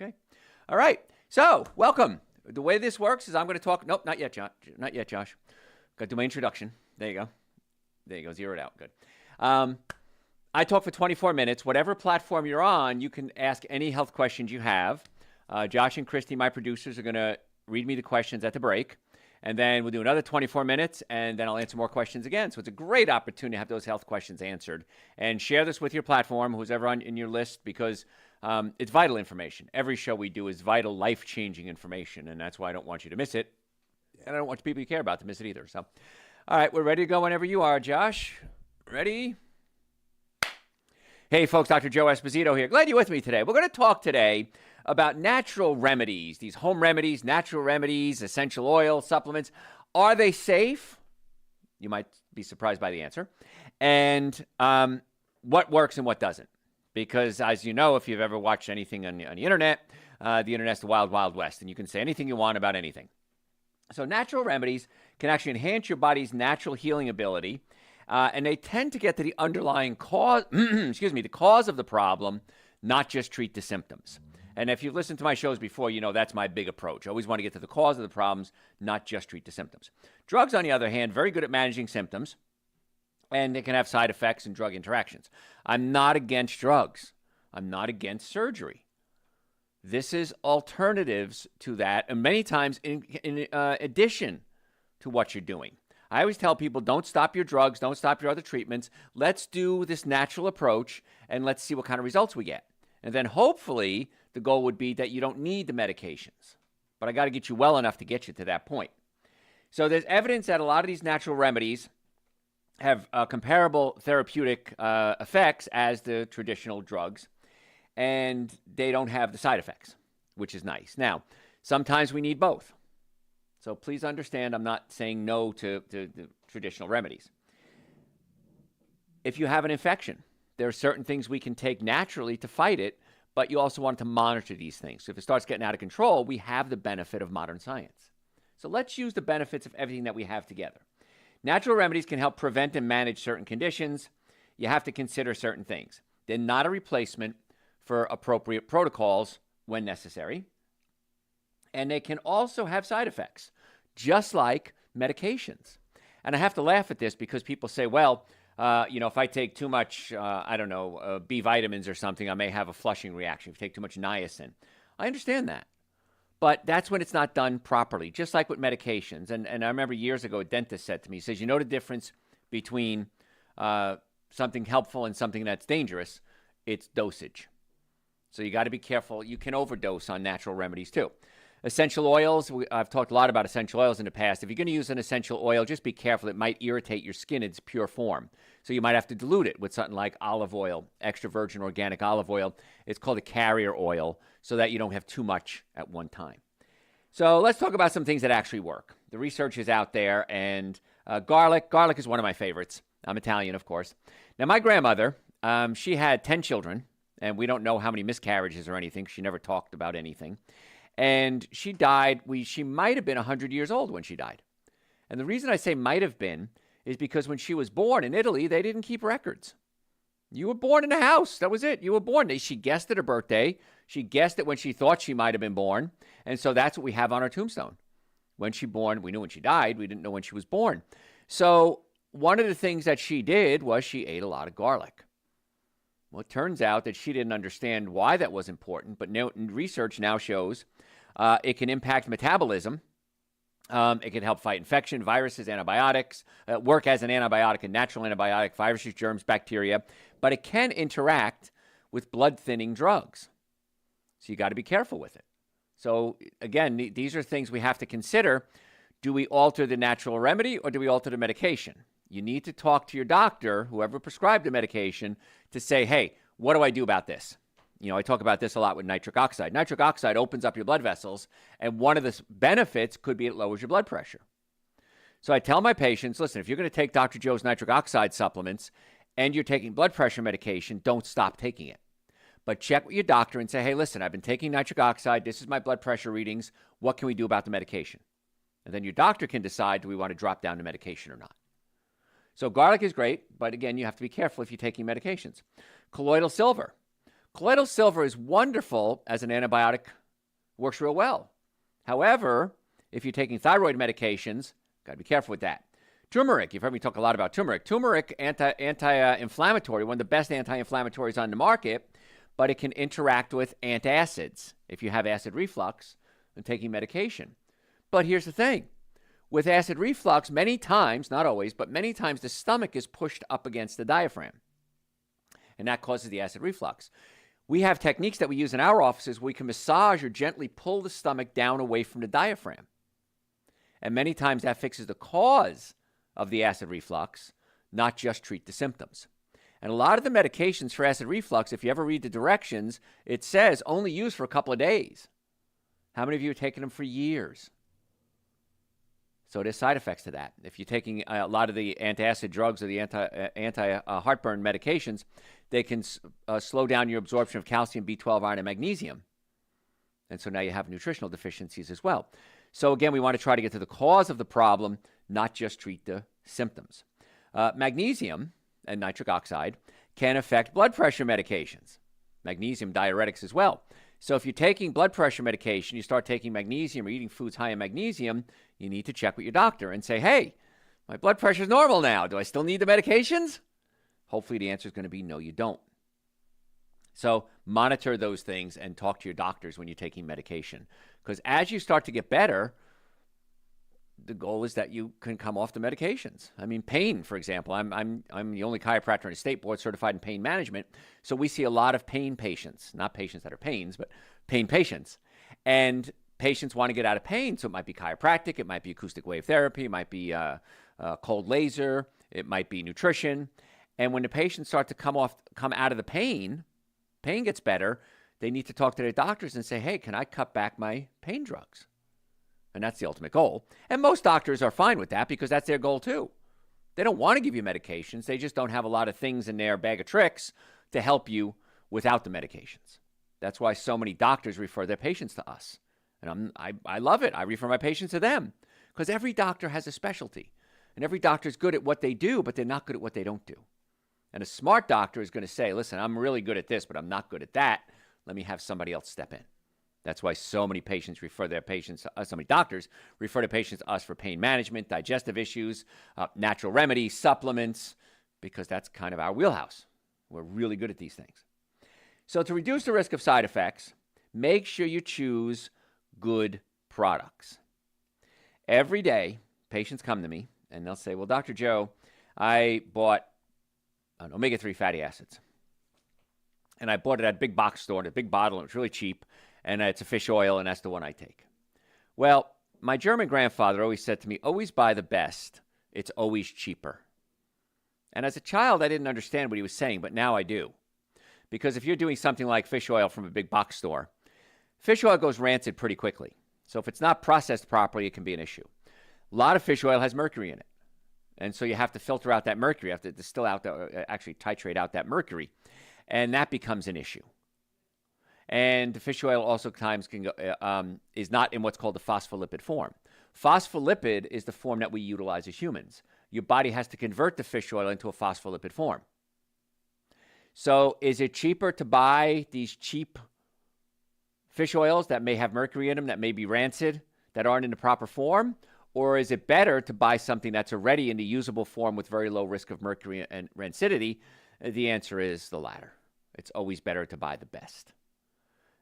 Okay. All right. So, welcome. The way this works is I'm going to talk. Nope, not yet, Josh. Not yet, Josh. Got to do my introduction. There you go. There you go. Zero it out. Good. I talk for 24 minutes. Whatever platform you're on, you can ask any health questions you have. Josh and Christy, my producers, are going to read me the questions at the break. And then we'll do another 24 minutes, and then I'll answer more questions again. So it's a great opportunity to have those health questions answered. And share this with your platform, who's ever in your list, because it's vital information. Every show we do is vital, life-changing information, and that's why I don't want you to miss it. And I don't want the people you care about to miss it either. So, all right, we're ready to go whenever you are, Josh. Ready? Hey, folks, Dr. Joe Esposito here. Glad you're with me today. We're going to talk today about natural remedies, these home remedies, natural remedies, essential oil, supplements. Are they safe? You might be surprised by the answer. And what works and what doesn't. Because as you know, if you've ever watched anything on the internet, the internet's the wild, wild west, and you can say anything you want about anything. So natural remedies can actually enhance your body's natural healing ability, and they tend to get to the underlying cause, the cause of the problem, not just treat the symptoms. And if you've listened to my shows before, you know that's my big approach. I always want to get to the cause of the problems, not just treat the symptoms. Drugs, on the other hand, very good at managing symptoms, and they can have side effects and drug interactions. I'm not against drugs. I'm not against surgery. This is alternatives to that, and many times in addition to what you're doing. I always tell people, don't stop your drugs, don't stop your other treatments. Let's do this natural approach, and let's see what kind of results we get. And then hopefully the goal would be that you don't need the medications. But I got to get you well enough to get you to that point. So there's evidence that a lot of these natural remedies have comparable therapeutic effects as the traditional drugs, and they don't have the side effects, which is nice. Now, sometimes we need both. So please understand, I'm not saying no to the traditional remedies. If you have an infection, there are certain things we can take naturally to fight it, but you also want to monitor these things. So if it starts getting out of control, we have the benefit of modern science. So let's use the benefits of everything that we have together. Natural remedies can help prevent and manage certain conditions. You have to consider certain things. They're not a replacement for appropriate protocols when necessary. And they can also have side effects, just like medications. And I have to laugh at this because people say, well, if I take too much, B vitamins or something, I may have a flushing reaction. If you take too much niacin. I understand that. But that's when it's not done properly, just like with medications. And I remember years ago, a dentist said to me, he says, you know the difference between something helpful and something that's dangerous? It's dosage. So you got to be careful. You can overdose on natural remedies too. Essential oils, I've talked a lot about essential oils in the past. If you're going to use an essential oil, just be careful. It might irritate your skin in its pure form. So you might have to dilute it with something like olive oil, extra virgin organic olive oil. It's called a carrier oil so that you don't have too much at one time. So let's talk about some things that actually work. The research is out there, and garlic. Garlic is one of my favorites. I'm Italian, of course. Now, my grandmother, she had 10 children, and we don't know how many miscarriages or anything. She never talked about anything. And she died, she might have been 100 years old when she died. And the reason I say might have been is because when she was born in Italy, they didn't keep records. You were born in a house. That was it. You were born. She guessed at her birthday. She guessed it when she thought she might have been born. And so that's what we have on our tombstone. When she born, we knew when she died. We didn't know when she was born. So one of the things that she did was she ate a lot of garlic. Well, it turns out that she didn't understand why that was important, but research now shows it can impact metabolism. It can help fight infection, viruses, antibiotics, work as an antibiotic, a natural antibiotic, viruses, germs, bacteria, but it can interact with blood-thinning drugs. So you got to be careful with it. So again, these are things we have to consider. Do we alter the natural remedy or do we alter the medication? You need to talk to your doctor, whoever prescribed the medication, to say, hey, what do I do about this? You know, I talk about this a lot with nitric oxide. Nitric oxide opens up your blood vessels, and one of the benefits could be it lowers your blood pressure. So I tell my patients, listen, if you're going to take Dr. Joe's nitric oxide supplements and you're taking blood pressure medication, don't stop taking it. But check with your doctor and say, hey, listen, I've been taking nitric oxide. This is my blood pressure readings. What can we do about the medication? And then your doctor can decide, do we want to drop down the medication or not? So garlic is great, but again, you have to be careful if you're taking medications. Colloidal silver. Colloidal silver is wonderful as an antibiotic, works real well. However, if you're taking thyroid medications, got to be careful with that. Turmeric, you've heard me talk a lot about turmeric. Turmeric, anti-inflammatory, one of the best anti-inflammatories on the market, but it can interact with antacids if you have acid reflux and taking medication. But here's the thing. With acid reflux, many times, not always, but many times the stomach is pushed up against the diaphragm, and that causes the acid reflux. We have techniques that we use in our offices where we can massage or gently pull the stomach down away from the diaphragm. And many times that fixes the cause of the acid reflux, not just treat the symptoms. And a lot of the medications for acid reflux, if you ever read the directions, it says only use for a couple of days. How many of you have taken them for years? So there's side effects to that. If you're taking a lot of the antacid drugs or the anti-heartburn medications, they can slow down your absorption of calcium, B12, iron, and magnesium. And so now you have nutritional deficiencies as well. So again, we want to try to get to the cause of the problem, not just treat the symptoms. Magnesium and nitric oxide can affect blood pressure medications. Magnesium diuretics as well. So if you're taking blood pressure medication, you start taking magnesium or eating foods high in magnesium, you need to check with your doctor and say, hey, my blood pressure is normal now. Do I still need the medications? Hopefully the answer is going to be no, you don't. So monitor those things and talk to your doctors when you're taking medication. Because as you start to get better, the goal is that you can come off the medications. I mean, pain, for example. I'm the only chiropractor in the state board certified in pain management. So we see a lot of pain patients, not patients that are pains, but pain patients. And patients want to get out of pain. So it might be chiropractic, it might be acoustic wave therapy, it might be cold laser, it might be nutrition. And when the patients start to come out of the pain gets better, they need to talk to their doctors and say, hey, can I cut back my pain drugs? And that's the ultimate goal. And most doctors are fine with that because that's their goal too. They don't want to give you medications. They just don't have a lot of things in their bag of tricks to help you without the medications. That's why so many doctors refer their patients to us. And I love it. I refer my patients to them because every doctor has a specialty. And every doctor is good at what they do, but they're not good at what they don't do. And a smart doctor is going to say, listen, I'm really good at this, but I'm not good at that. Let me have somebody else step in. That's why so many patients refer their patients, so many doctors refer their patients to us for pain management, digestive issues, natural remedies, supplements, because that's kind of our wheelhouse. We're really good at these things. So to reduce the risk of side effects, make sure you choose good products. Every day, patients come to me and they'll say, well, Dr. Joe, I bought omega-3 fatty acids. And I bought it at a big box store in a big bottle. And it was really cheap. And it's a fish oil, and that's the one I take. Well, my German grandfather always said to me, always buy the best. It's always cheaper. And as a child, I didn't understand what he was saying, but now I do. Because if you're doing something like fish oil from a big box store, fish oil goes rancid pretty quickly. So if it's not processed properly, it can be an issue. A lot of fish oil has mercury in it. And so you have to filter out that mercury. You have to distill out, actually titrate out that mercury. And that becomes an issue. And the fish oil also times can go, is not in what's called the phospholipid form. Phospholipid is the form that we utilize as humans. Your body has to convert the fish oil into a phospholipid form. So is it cheaper to buy these cheap fish oils that may have mercury in them, that may be rancid, that aren't in the proper form? Or is it better to buy something that's already in the usable form with very low risk of mercury and rancidity? The answer is the latter. It's always better to buy the best.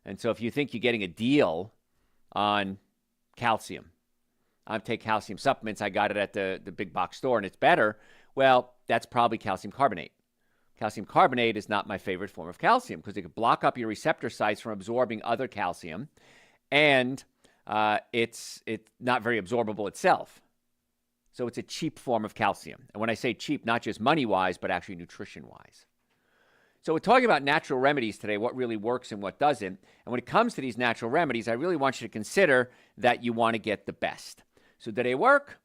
And so if you think you're getting a deal on calcium, I take calcium supplements, I got it at the big box store and it's better, well, that's probably calcium carbonate. Calcium carbonate is not my favorite form of calcium because it could block up your receptor sites from absorbing other calcium, and it's not very absorbable itself. So it's a cheap form of calcium. And when I say cheap, not just money-wise, but actually nutrition-wise. So we're talking about natural remedies today, what really works and what doesn't. And when it comes to these natural remedies, I really want you to consider that you want to get the best. So do they work?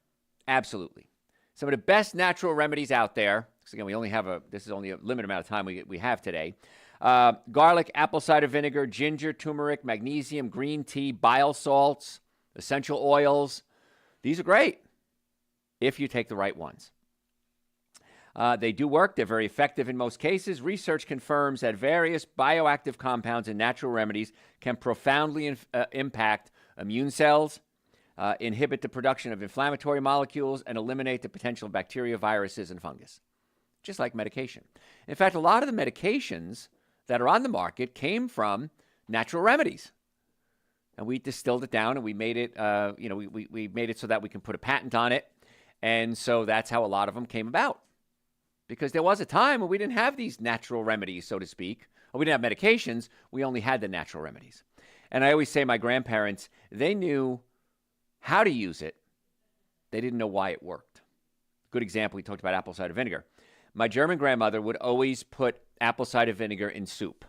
Absolutely. Some of the best natural remedies out there, because again, this is only a limited amount of time we have today. Garlic, apple cider vinegar, ginger, turmeric, magnesium, green tea, bile salts, essential oils. These are great if you take the right ones. They do work. They're very effective in most cases. Research confirms that various bioactive compounds and natural remedies can profoundly impact immune cells, inhibit the production of inflammatory molecules, and eliminate the potential of bacteria, viruses, and fungus, just like medication. In fact, a lot of the medications that are on the market came from natural remedies. And we distilled it down and we made it, we made it so that we can put a patent on it. And so that's how a lot of them came about. Because there was a time when we didn't have these natural remedies, so to speak. Or we didn't have medications. We only had the natural remedies. And I always say my grandparents, they knew how to use it. They didn't know why it worked. Good example, we talked about apple cider vinegar. My German grandmother would always put apple cider vinegar in soup.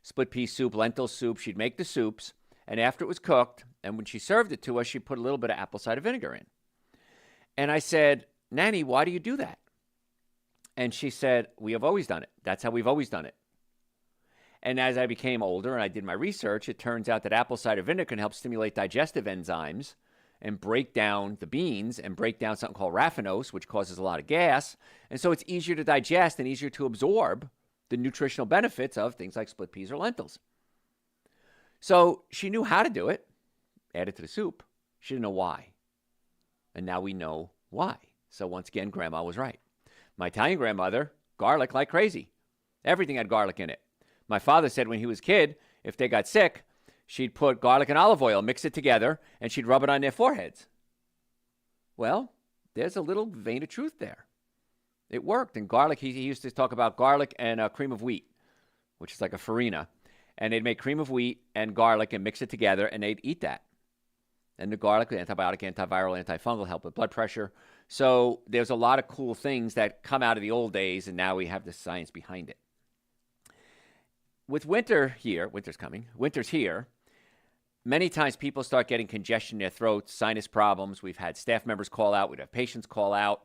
Split pea soup, lentil soup. She'd make the soups. And after it was cooked, and when she served it to us, she put a little bit of apple cider vinegar in. And I said, Nanny, why do you do that? And she said, we have always done it. That's how we've always done it. And as I became older and I did my research, it turns out that apple cider vinegar can help stimulate digestive enzymes and break down the beans and break down something called raffinose, which causes a lot of gas. And so it's easier to digest and easier to absorb the nutritional benefits of things like split peas or lentils. So she knew how to do it, add it to the soup. She didn't know why. And now we know why. So once again, Grandma was right. My Italian grandmother, garlic like crazy. Everything had garlic in it. My father said when he was a kid, if they got sick, she'd put garlic and olive oil, mix it together, and she'd rub it on their foreheads. Well, there's a little vein of truth there. It worked. And garlic, he used to talk about garlic and cream of wheat, which is like a farina. And they'd make cream of wheat and garlic and mix it together, and they'd eat that. And the garlic, antibiotic, antiviral, antifungal, help with blood pressure. So there's a lot of cool things that come out of the old days, and now we have the science behind it. With winter here, winter's here, many times people start getting congestion in their throats, sinus problems. We've had staff members call out. We've had patients call out.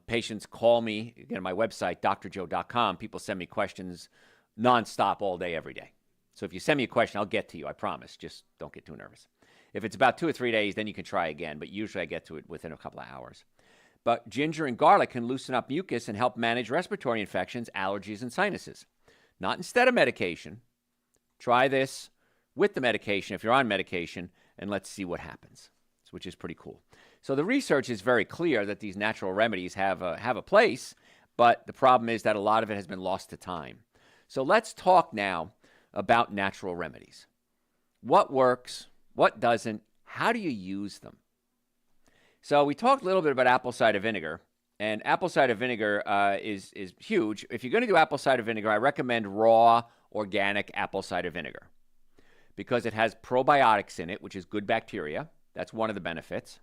Patients call me. Again, on my website, drjoe.com. People send me questions nonstop all day, every day. So if you send me a question, I'll get to you, I promise. Just don't get too nervous. If it's about 2 or 3 days, then you can try again. But usually I get to it within a couple of hours. But ginger and garlic can loosen up mucus and help manage respiratory infections, allergies, and sinuses. Not instead of medication. Try this with the medication if you're on medication, and let's see what happens, which is pretty cool. So the research is very clear that these natural remedies have a place, but the problem is that a lot of it has been lost to time. So let's talk now about natural remedies. What works? What doesn't? How do you use them? So we talked a little bit about apple cider vinegar, and apple cider vinegar is huge. If you're going to do apple cider vinegar, I recommend raw organic apple cider vinegar because it has probiotics in it, which is good bacteria. That's one of the benefits.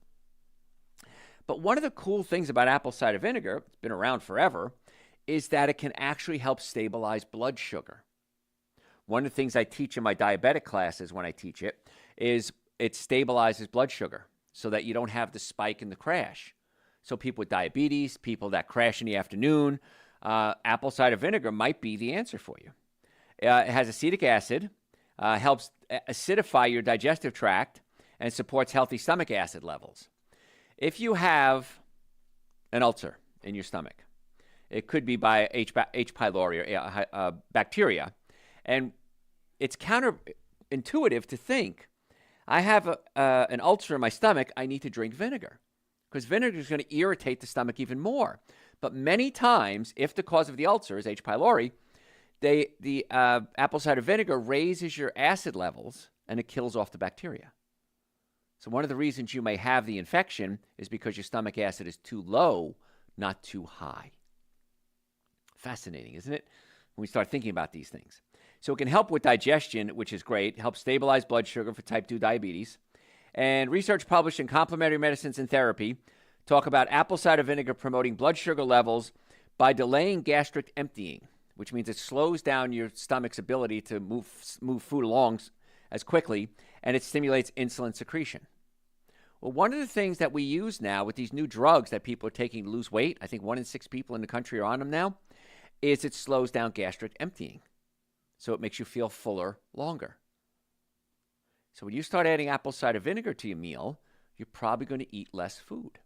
But one of the cool things about apple cider vinegar, it's been around forever, is that it can actually help stabilize blood sugar. One of the things I teach in my diabetic classes when I teach it is it stabilizes blood sugar so that you don't have the spike and the crash. So people with diabetes, people that crash in the afternoon, apple cider vinegar might be the answer for you. It has acetic acid, helps acidify your digestive tract, and supports healthy stomach acid levels. If you have an ulcer in your stomach, it could be by H. pylori, bacteria. And it's counterintuitive to think, I have an ulcer in my stomach, I need to drink vinegar. Because vinegar is going to irritate the stomach even more. But many times, if the cause of the ulcer is H. pylori, the apple cider vinegar raises your acid levels and it kills off the bacteria. So one of the reasons you may have the infection is because your stomach acid is too low, not too high. Fascinating, isn't it? When we start thinking about these things. So it can help with digestion, which is great, help stabilize blood sugar for type 2 diabetes. And research published in Complementary Medicines and Therapy talk about apple cider vinegar promoting blood sugar levels by delaying gastric emptying, which means it slows down your stomach's ability to move food along as quickly, and it stimulates insulin secretion. Well, one of the things that we use now with these new drugs that people are taking to lose weight, I think 1 in 6 people in the country are on them now, is it slows down gastric emptying. So it makes you feel fuller longer. So when you start adding apple cider vinegar to your meal, you're probably going to eat less food.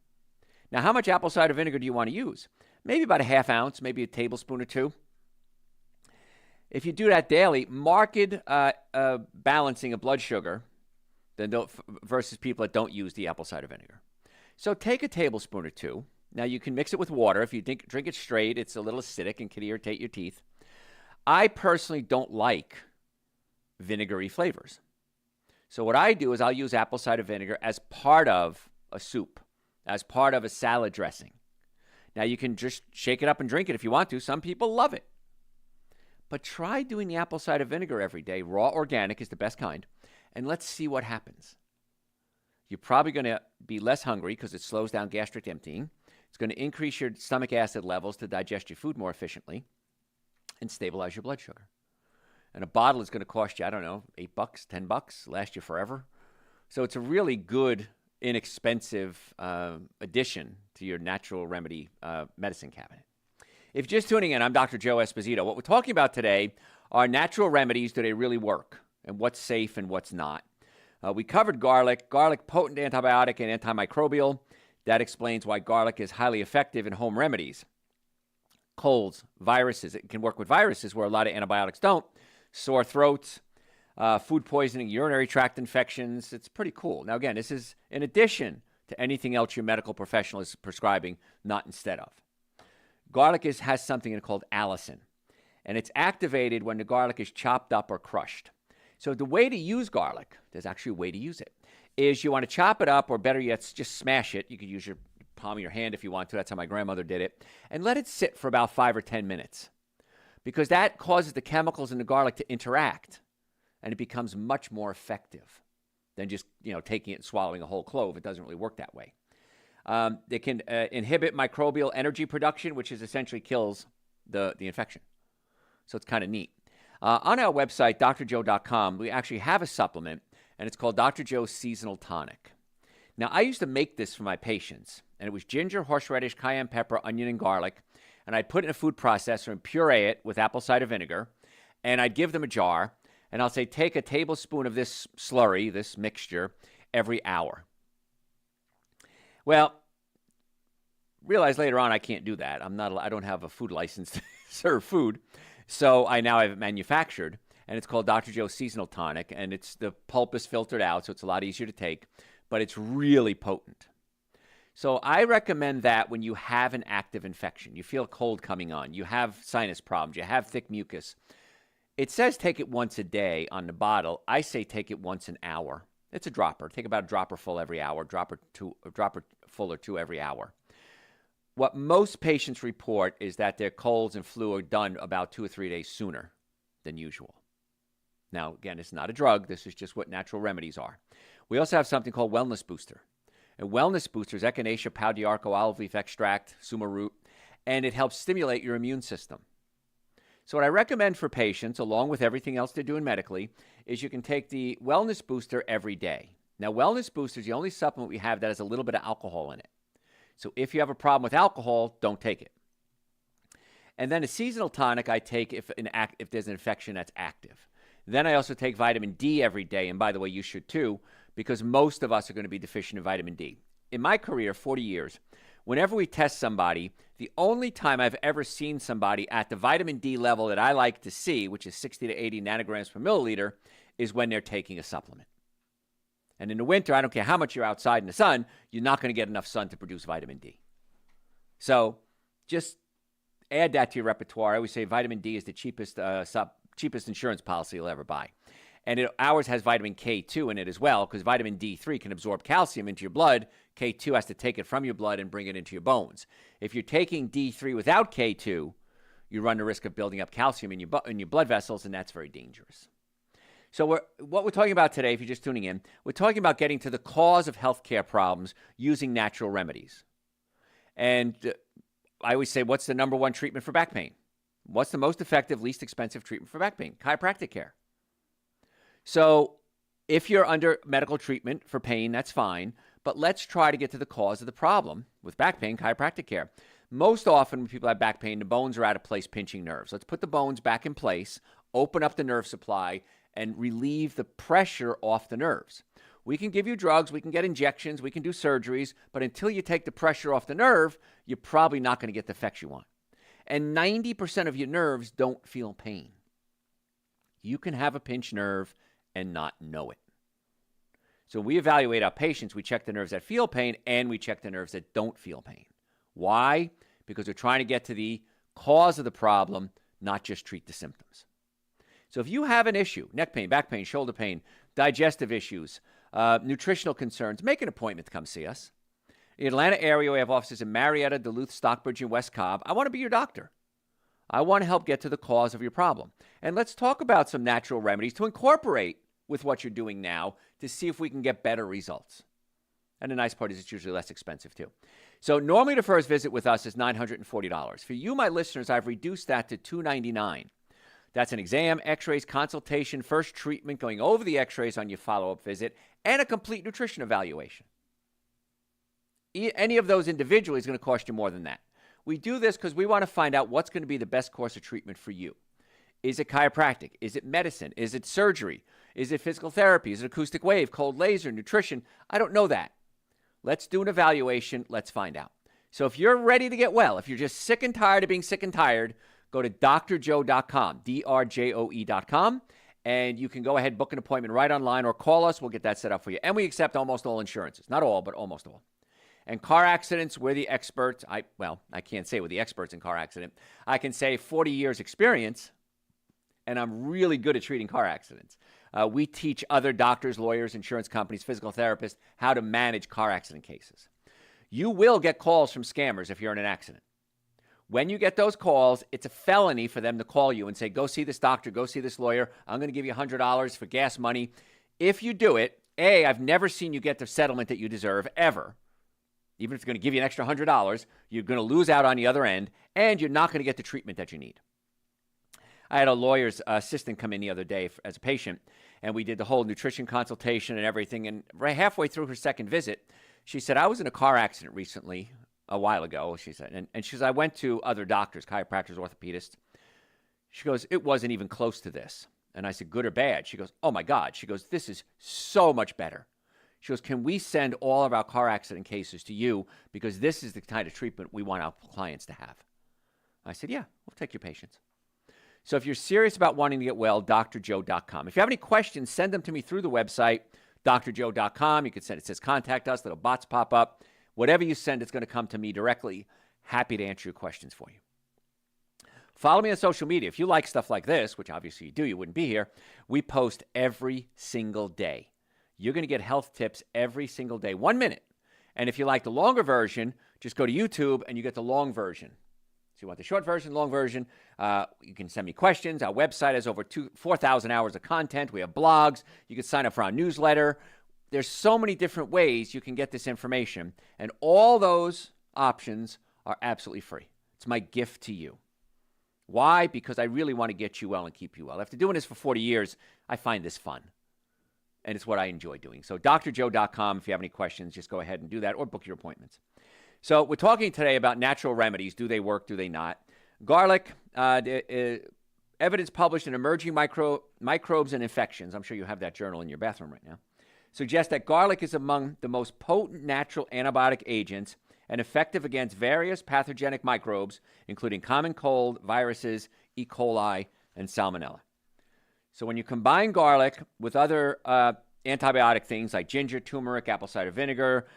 Now, how much apple cider vinegar do you want to use? maybe about a half ounce, maybe a tablespoon or two. If you do that daily, marked balancing of blood sugar versus people that don't use the apple cider vinegar. So take a tablespoon or two. Now, you can mix it with water. If you drink it straight, it's a little acidic and can irritate your teeth. I personally don't like vinegary flavors. So what I do is I'll use apple cider vinegar as part of a soup, as part of a salad dressing. Now, you can just shake it up and drink it if you want to. Some people love it. But try doing the apple cider vinegar every day. Raw organic is the best kind. And let's see what happens. You're probably going to be less hungry because it slows down gastric emptying. It's going to increase your stomach acid levels to digest your food more efficiently and stabilize your blood sugar. And a bottle is going to cost you, I don't know, $8, $10, last you forever. So it's a really good, inexpensive addition to your natural remedy medicine cabinet. If you're just tuning in, I'm Dr. Joe Esposito. What we're talking about today are natural remedies. Do they really work? And what's safe and what's not? We covered garlic. Garlic, potent antibiotic and antimicrobial. That explains why garlic is highly effective in home remedies. Colds, viruses. It can work with viruses where a lot of antibiotics don't. Sore throats, food poisoning, urinary tract infections. It's pretty cool. Now, again, this is in addition to anything else your medical professional is prescribing, not instead of. Garlic has something called allicin, and it's activated when the garlic is chopped up or crushed. So the way to use garlic, there's actually a way to use it, is you want to chop it up, or better yet, just smash it. You could use your palm of your hand if you want to. That's how my grandmother did it. And let it sit for about 5 or 10 minutes, because that causes the chemicals in the garlic to interact, and it becomes much more effective than just taking it and swallowing a whole clove. It doesn't really work that way. They can inhibit microbial energy production, which is essentially kills the infection. So it's kind of neat. On our website, drjoe.com, we actually have a supplement, and it's called Dr. Joe's Seasonal Tonic. Now, I used to make this for my patients, and it was ginger, horseradish, cayenne pepper, onion, and garlic, and I'd put it in a food processor and puree it with apple cider vinegar, and I'd give them a jar, and I'll say, take a tablespoon of this slurry, this mixture, every hour. Well, realize later on I can't do that. I don't have a food license to serve food. So I now have it manufactured, and it's called Dr. Joe's Seasonal Tonic, and the pulp is filtered out, so it's a lot easier to take, but it's really potent. So I recommend that when you have an active infection, you feel a cold coming on, you have sinus problems, you have thick mucus. It says take it once a day on the bottle. I say take it once an hour. It's a dropper. Take about a dropper full every hour, dropper full or two every hour. What most patients report is that their colds and flu are done about 2 or 3 days sooner than usual. Now, again, it's not a drug. This is just what natural remedies are. We also have something called Wellness Booster. And Wellness Booster is Echinacea, Pau d'Arco, olive leaf extract, suma root, and it helps stimulate your immune system. So what I recommend for patients, along with everything else they're doing medically, is you can take the Wellness Booster every day. Now, Wellness Booster is the only supplement we have that has a little bit of alcohol in it. So if you have a problem with alcohol, don't take it. And then a seasonal tonic I take if there's an infection that's active. Then I also take vitamin D every day. And by the way, you should too, because most of us are going to be deficient in vitamin D. In my career, 40 years, whenever we test somebody, the only time I've ever seen somebody at the vitamin D level that I like to see, which is 60 to 80 nanograms per milliliter, is when they're taking a supplement. And in the winter, I don't care how much you're outside in the sun, you're not going to get enough sun to produce vitamin D. So just add that to your repertoire. I always say vitamin D is the cheapest insurance policy you'll ever buy. And ours has vitamin K2 in it as well, because vitamin D3 can absorb calcium into your blood. K2 has to take it from your blood and bring it into your bones. If you're taking D3 without K2, you run the risk of building up calcium in your blood vessels, and that's very dangerous. So what we're talking about today, if you're just tuning in, we're talking about getting to the cause of healthcare problems using natural remedies. And I always say, what's the number one treatment for back pain? What's the most effective, least expensive treatment for back pain? Chiropractic care. So if you're under medical treatment for pain, that's fine. But let's try to get to the cause of the problem with back pain, chiropractic care. Most often when people have back pain, the bones are out of place pinching nerves. Let's put the bones back in place, open up the nerve supply, and relieve the pressure off the nerves. We can give you drugs, we can get injections, we can do surgeries, but until you take the pressure off the nerve, you're probably not going to get the effects you want. And 90% of your nerves don't feel pain. You can have a pinched nerve and not know it. So we evaluate our patients. We check the nerves that feel pain, and we check the nerves that don't feel pain. Why? Because we're trying to get to the cause of the problem, not just treat the symptoms. So if you have an issue, neck pain, back pain, shoulder pain, digestive issues, nutritional concerns, make an appointment to come see us. In the Atlanta area, we have offices in Marietta, Duluth, Stockbridge, and West Cobb. I want to be your doctor. I want to help get to the cause of your problem. And let's talk about some natural remedies to incorporate with what you're doing now to see if we can get better results. And the nice part is it's usually less expensive too. So normally the first visit with us is $940. For you, my listeners, I've reduced that to $299. That's an exam, x-rays, consultation, first treatment, going over the x-rays on your follow-up visit, and a complete nutrition evaluation. Any of those individually is going to cost you more than that. We do this because we want to find out what's going to be the best course of treatment for you. Is it chiropractic? Is it medicine? Is it surgery? Is it physical therapy? Is it acoustic wave, cold laser, nutrition? I don't know that. Let's do an evaluation. Let's find out. So if you're ready to get well, if you're just sick and tired of being sick and tired, go to drjoe.com, drjoe.com, and you can go ahead and book an appointment right online or call us. We'll get that set up for you. And we accept almost all insurances. Not all, but almost all. And car accidents, we're the experts. I can't say we're the experts in car accident. I can say 40 years experience, and I'm really good at treating car accidents. We teach other doctors, lawyers, insurance companies, physical therapists how to manage car accident cases. You will get calls from scammers if you're in an accident. When you get those calls, it's a felony for them to call you and say, go see this doctor, go see this lawyer. I'm going to give you $100 for gas money. If you do it, A, I've never seen you get the settlement that you deserve ever. Even if it's going to give you an extra $100, you're going to lose out on the other end, and you're not going to get the treatment that you need. I had a lawyer's assistant come in the other day as a patient, and we did the whole nutrition consultation and everything. And right halfway through her second visit, she said, I was in a car accident recently, a while ago, she said. And she says, I went to other doctors, chiropractors, orthopedists. She goes, it wasn't even close to this. And I said, good or bad? She goes, oh my God. She goes, this is so much better. She goes, can we send all of our car accident cases to you because this is the kind of treatment we want our clients to have? I said, yeah, we'll take your patients. So if you're serious about wanting to get well, drjoe.com. If you have any questions, send them to me through the website, drjoe.com. You can send it says contact us, little bots pop up. Whatever you send, it's going to come to me directly. Happy to answer your questions for you. Follow me on social media. If you like stuff like this, which obviously you do, you wouldn't be here, we post every single day. You're going to get health tips every single day, 1 minute. And if you like the longer version, just go to YouTube and you get the long version. So you want the short version, long version, you can send me questions. Our website has over 4,000 hours of content. We have blogs. You can sign up for our newsletter. There's so many different ways you can get this information. And all those options are absolutely free. It's my gift to you. Why? Because I really want to get you well and keep you well. After doing this for 40 years, I find this fun. And it's what I enjoy doing. So drjoe.com, if you have any questions, just go ahead and do that or book your appointments. So we're talking today about natural remedies. Do they work? Do they not? Garlic, evidence published in Emerging Microbes and Infections. I'm sure you have that journal in your bathroom right now. Suggests that garlic is among the most potent natural antibiotic agents and effective against various pathogenic microbes, including common cold, viruses, E. coli, and salmonella. So when you combine garlic with other antibiotic things like ginger, turmeric, apple cider vinegar,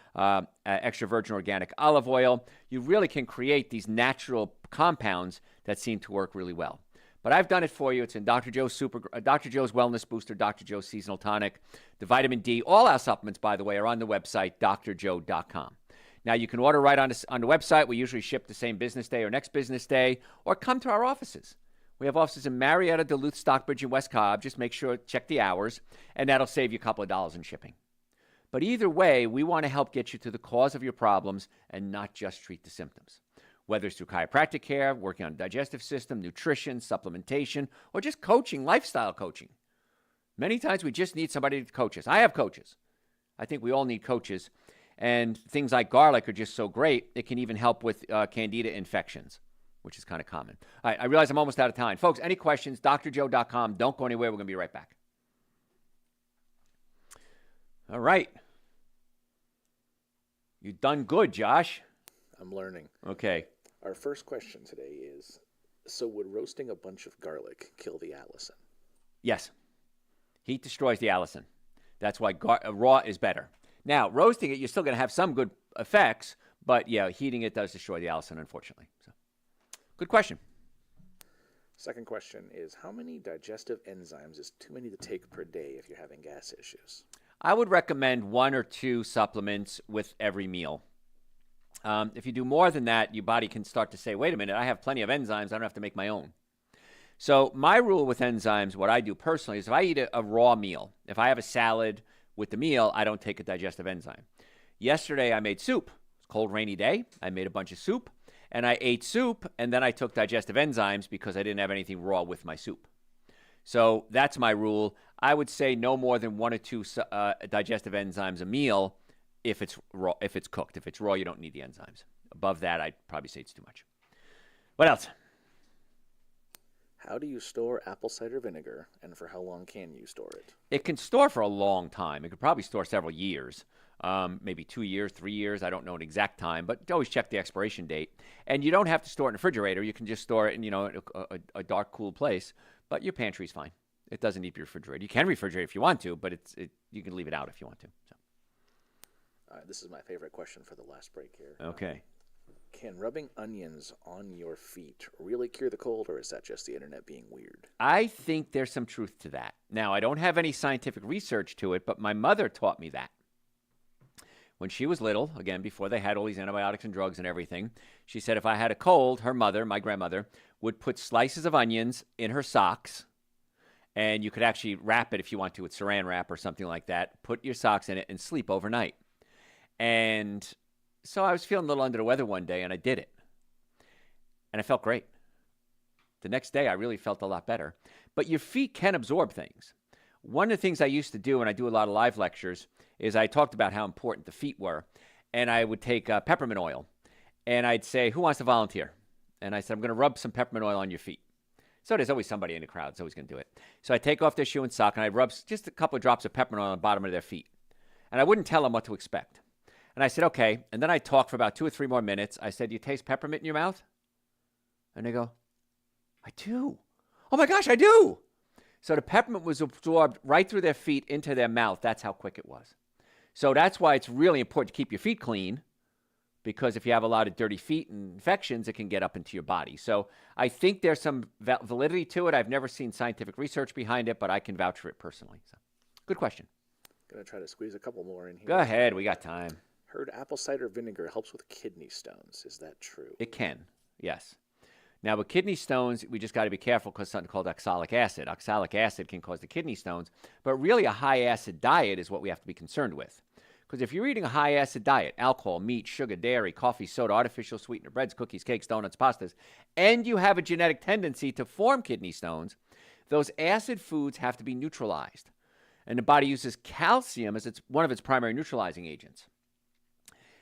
extra virgin organic olive oil, you really can create these natural compounds that seem to work really well. But I've done it for you. It's in Dr. Joe's Wellness Booster, Dr. Joe's Seasonal Tonic, the vitamin D. All our supplements, by the way, are on the website, drjoe.com. Now, you can order right on the website. We usually ship the same business day or next business day, or come to our offices. We have offices in Marietta, Duluth, Stockbridge, and West Cobb. Just make sure, check the hours, and that'll save you a couple of dollars in shipping. But either way, we want to help get you to the cause of your problems and not just treat the symptoms. Whether it's through chiropractic care, working on the digestive system, nutrition, supplementation, or just coaching, lifestyle coaching. Many times we just need somebody to coach us. I have coaches. I think we all need coaches. And things like garlic are just so great, it can even help with candida infections, which is kind of common. All right, I realize I'm almost out of time. Folks, any questions, drjoe.com. Don't go anywhere. We're going to be right back. All right. You've done good, Josh. I'm learning. Okay. Our first question today is, so would roasting a bunch of garlic kill the allicin? Yes. Heat destroys the allicin. That's why raw is better. Now, roasting it, you're still going to have some good effects, but yeah, heating it does destroy the allicin, unfortunately. So, good question. Second question is, how many digestive enzymes is too many to take per day if you're having gas issues? I would recommend 1 or 2 supplements with every meal. If you do more than that, your body can start to say, wait a minute, I have plenty of enzymes. I don't have to make my own. So my rule with enzymes, what I do personally, is if I eat a raw meal, if I have a salad with the meal, I don't take a digestive enzyme. Yesterday, I made soup. It's a cold, rainy day. I made a bunch of soup, and I ate soup, and then I took digestive enzymes because I didn't have anything raw with my soup. So that's my rule. I would say no more than 1 or 2 digestive enzymes a meal if it's raw, if it's cooked. If it's raw, you don't need the enzymes. Above that, I'd probably say it's too much. What else? How do you store apple cider vinegar, and for how long can you store it? It can store for a long time. It could probably store several years, maybe 2 years, 3 years. I don't know an exact time, but always check the expiration date. And you don't have to store it in a refrigerator. You can just store it in, a dark, cool place. But your pantry's fine. It doesn't need to be refrigerated. You can refrigerate if you want to, but you can leave it out if you want to. So. This is my favorite question for the last break here. Okay. Can rubbing onions on your feet really cure the cold, or is that just the internet being weird? I think there's some truth to that. Now, I don't have any scientific research to it, but my mother taught me that. When she was little, again, before they had all these antibiotics and drugs and everything, she said if I had a cold, her mother, my grandmother, would put slices of onions in her socks, and you could actually wrap it if you want to with saran wrap or something like that, put your socks in it, and sleep overnight. And so I was feeling a little under the weather one day, and I did it. And I felt great. The next day, I really felt a lot better. But your feet can absorb things. One of the things I used to do, and I do a lot of live lectures, is I talked about how important the feet were. And I would take peppermint oil, and I'd say, who wants to volunteer? And I said, I'm going to rub some peppermint oil on your feet. So there's always somebody in the crowd that's always going to do it. So I take off their shoe and sock, and I rub just a couple of drops of peppermint oil on the bottom of their feet. And I wouldn't tell them what to expect. And I said, okay. And then I talked for about 2 or 3 more minutes. I said, do you taste peppermint in your mouth? And they go, I do. Oh my gosh, I do. So the peppermint was absorbed right through their feet into their mouth. That's how quick it was. So that's why it's really important to keep your feet clean, because if you have a lot of dirty feet and infections, it can get up into your body. So I think there's some validity to it. I've never seen scientific research behind it, but I can vouch for it personally. So, good question. Going to try to squeeze a couple more in here. Go ahead. We got time. Heard apple cider vinegar helps with kidney stones. Is that true? It can, yes. Now, with kidney stones, we just got to be careful because something called oxalic acid. Oxalic acid can cause the kidney stones, but really a high-acid diet is what we have to be concerned with. Because if you're eating a high-acid diet, alcohol, meat, sugar, dairy, coffee, soda, artificial sweetener, breads, cookies, cakes, donuts, pastas, and you have a genetic tendency to form kidney stones, those acid foods have to be neutralized. And the body uses calcium as one of its primary neutralizing agents.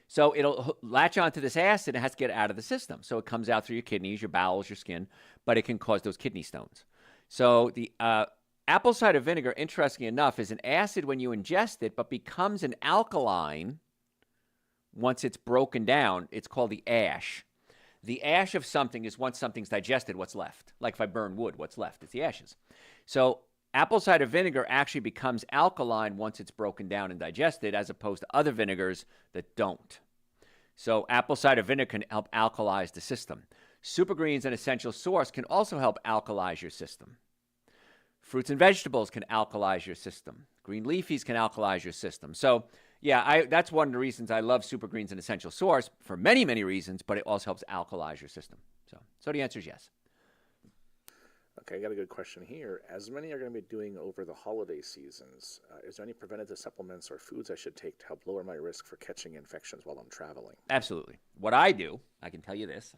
So it'll latch onto this acid and it has to get out of the system. So it comes out through your kidneys, your bowels, your skin, but it can cause those kidney stones. So the apple cider vinegar, interestingly enough, is an acid when you ingest it, but becomes an alkaline once it's broken down. It's called the ash. The ash of something is once something's digested, what's left. Like if I burn wood, what's left? It's the ashes. So apple cider vinegar actually becomes alkaline once it's broken down and digested, as opposed to other vinegars that don't. So apple cider vinegar can help alkalize the system. Supergreens and essential source can also help alkalize your system. Fruits and vegetables can alkalize your system. Green leafies can alkalize your system. So, yeah, that's one of the reasons I love Supergreens and essential source, for many, many reasons, but it also helps alkalize your system. So the answer is yes. Okay, I got a good question here. As many are going to be doing over the holiday seasons, is there any preventative supplements or foods I should take to help lower my risk for catching infections while I'm traveling? Absolutely. What I do, I can tell you this.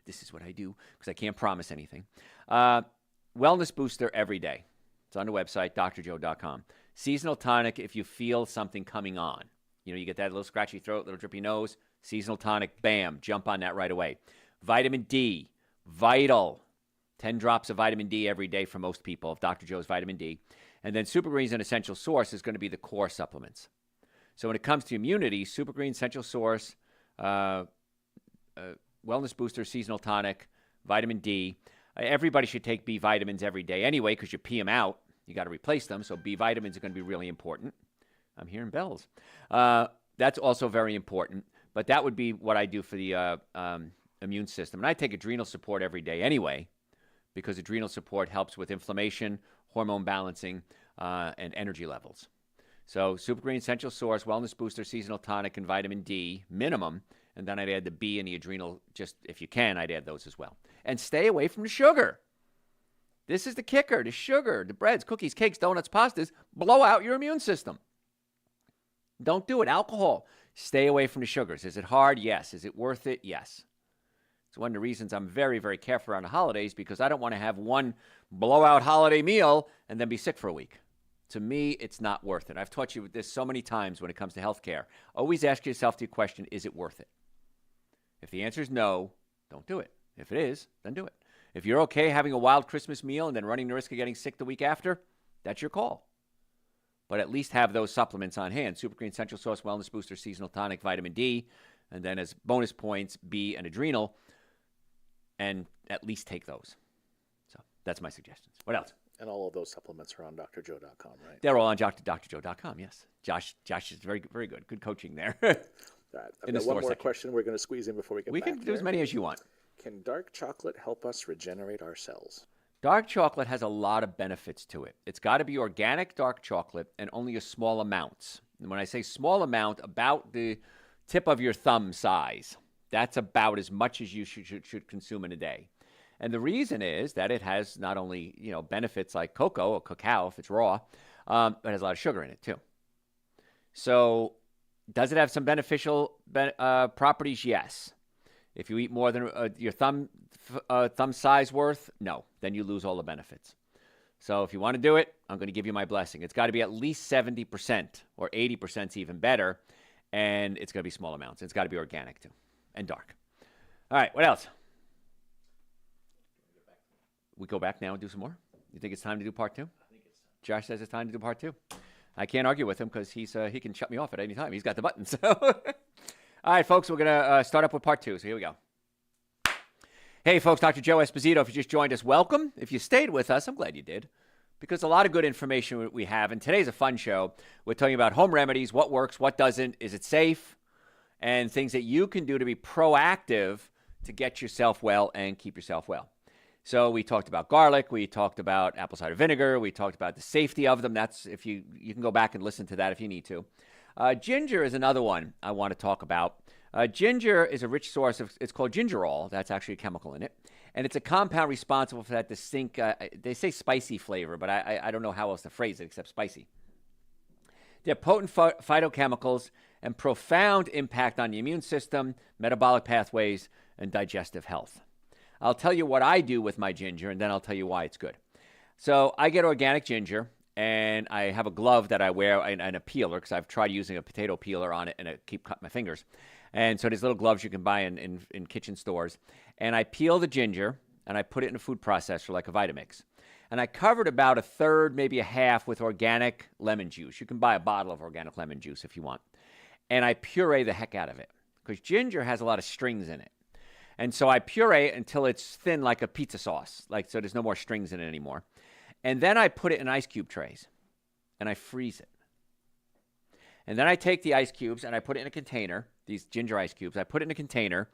This is what I do because I can't promise anything. Wellness booster every day. It's on the website, drjoe.com. Seasonal tonic if you feel something coming on. You get that little scratchy throat, little drippy nose. Seasonal tonic, bam, jump on that right away. Vitamin D, vital. 10 drops of vitamin D every day for most people, of Dr. Joe's vitamin D. And then Super Greens and Essential Source is going to be the core supplements. So when it comes to immunity, Super Green, Essential Source, Wellness Booster, Seasonal Tonic, Vitamin D. Everybody should take B vitamins every day anyway because you pee them out. You got to replace them. So B vitamins are going to be really important. I'm hearing bells. That's also very important. But that would be what I do for the immune system. And I take adrenal support every day anyway because adrenal support helps with inflammation, hormone balancing, and energy levels. So Super Green, Essential Source, Wellness Booster, Seasonal Tonic, and Vitamin D minimum. And then I'd add the B and the adrenal, just if you can, I'd add those as well. And stay away from the sugar. This is the kicker. The sugar, the breads, cookies, cakes, donuts, pastas, blow out your immune system. Don't do it. Alcohol. Stay away from the sugars. Is it hard? Yes. Is it worth it? Yes. It's one of the reasons I'm very, very careful around the holidays because I don't want to have one blowout holiday meal and then be sick for a week. To me, it's not worth it. I've taught you this so many times when it comes to healthcare. Always ask yourself the question, is it worth it? If the answer is no, don't do it. If it is, then do it. If you're okay having a wild Christmas meal and then running the risk of getting sick the week after, that's your call. But at least have those supplements on hand. Super Green, Essential Source, Wellness Booster, Seasonal Tonic, Vitamin D, and then as bonus points, B and adrenal, and at least take those. So that's my suggestions. What else? And all of those supplements are on drjoe.com, right? They're all on drjoe.com, yes. Josh is very, very good. Good coaching there. I've got one more question we're going to squeeze in before we get back. We can do as many as you want. Can dark chocolate help us regenerate our cells? Dark chocolate has a lot of benefits to it. It's got to be organic dark chocolate and only a small amounts. And when I say small amount, about the tip of your thumb size. That's about as much as you should consume in a day. And the reason is that it has not only, benefits like cocoa or cacao if it's raw, but it has a lot of sugar in it too. So does it have some beneficial properties? Yes. If you eat more than your thumb size worth, no. Then you lose all the benefits. So if you want to do it, I'm going to give you my blessing. It's got to be at least 70% or 80% is even better. And it's going to be small amounts. It's got to be organic too and dark. All right, what else? We go back now and do some more? You think it's time to do part two? I think it's time. Josh says it's time to do part two. I can't argue with him because he can shut me off at any time. He's got the button. So, all right, folks, we're going to start up with part two. So here we go. Hey, folks, Dr. Joe Esposito. If you just joined us, welcome. If you stayed with us, I'm glad you did because a lot of good information we have. And today's a fun show. We're talking about home remedies, what works, what doesn't, is it safe, and things that you can do to be proactive to get yourself well and keep yourself well. So we talked about garlic, we talked about apple cider vinegar, we talked about the safety of them. That's if you can go back and listen to that if you need to. Ginger is another one I want to talk about. Ginger is a rich source of, it's called gingerol. That's actually a chemical in it. And it's a compound responsible for that distinct, they say spicy flavor, but I don't know how else to phrase it except spicy. They're potent phytochemicals and profound impact on the immune system, metabolic pathways, and digestive health. I'll tell you what I do with my ginger, and then I'll tell you why it's good. So I get organic ginger, and I have a glove that I wear and a peeler because I've tried using a potato peeler on it, and I keep cutting my fingers. And so there's little gloves you can buy in kitchen stores. And I peel the ginger, and I put it in a food processor like a Vitamix. And I covered about a third, maybe a half with organic lemon juice. You can buy a bottle of organic lemon juice if you want. And I puree the heck out of it because ginger has a lot of strings in it. And so I puree it until it's thin like a pizza sauce, so there's no more strings in it anymore. And then I put it in ice cube trays, and I freeze it. And then I take the ice cubes, and I put it in a container, these ginger ice cubes. I put it in a container,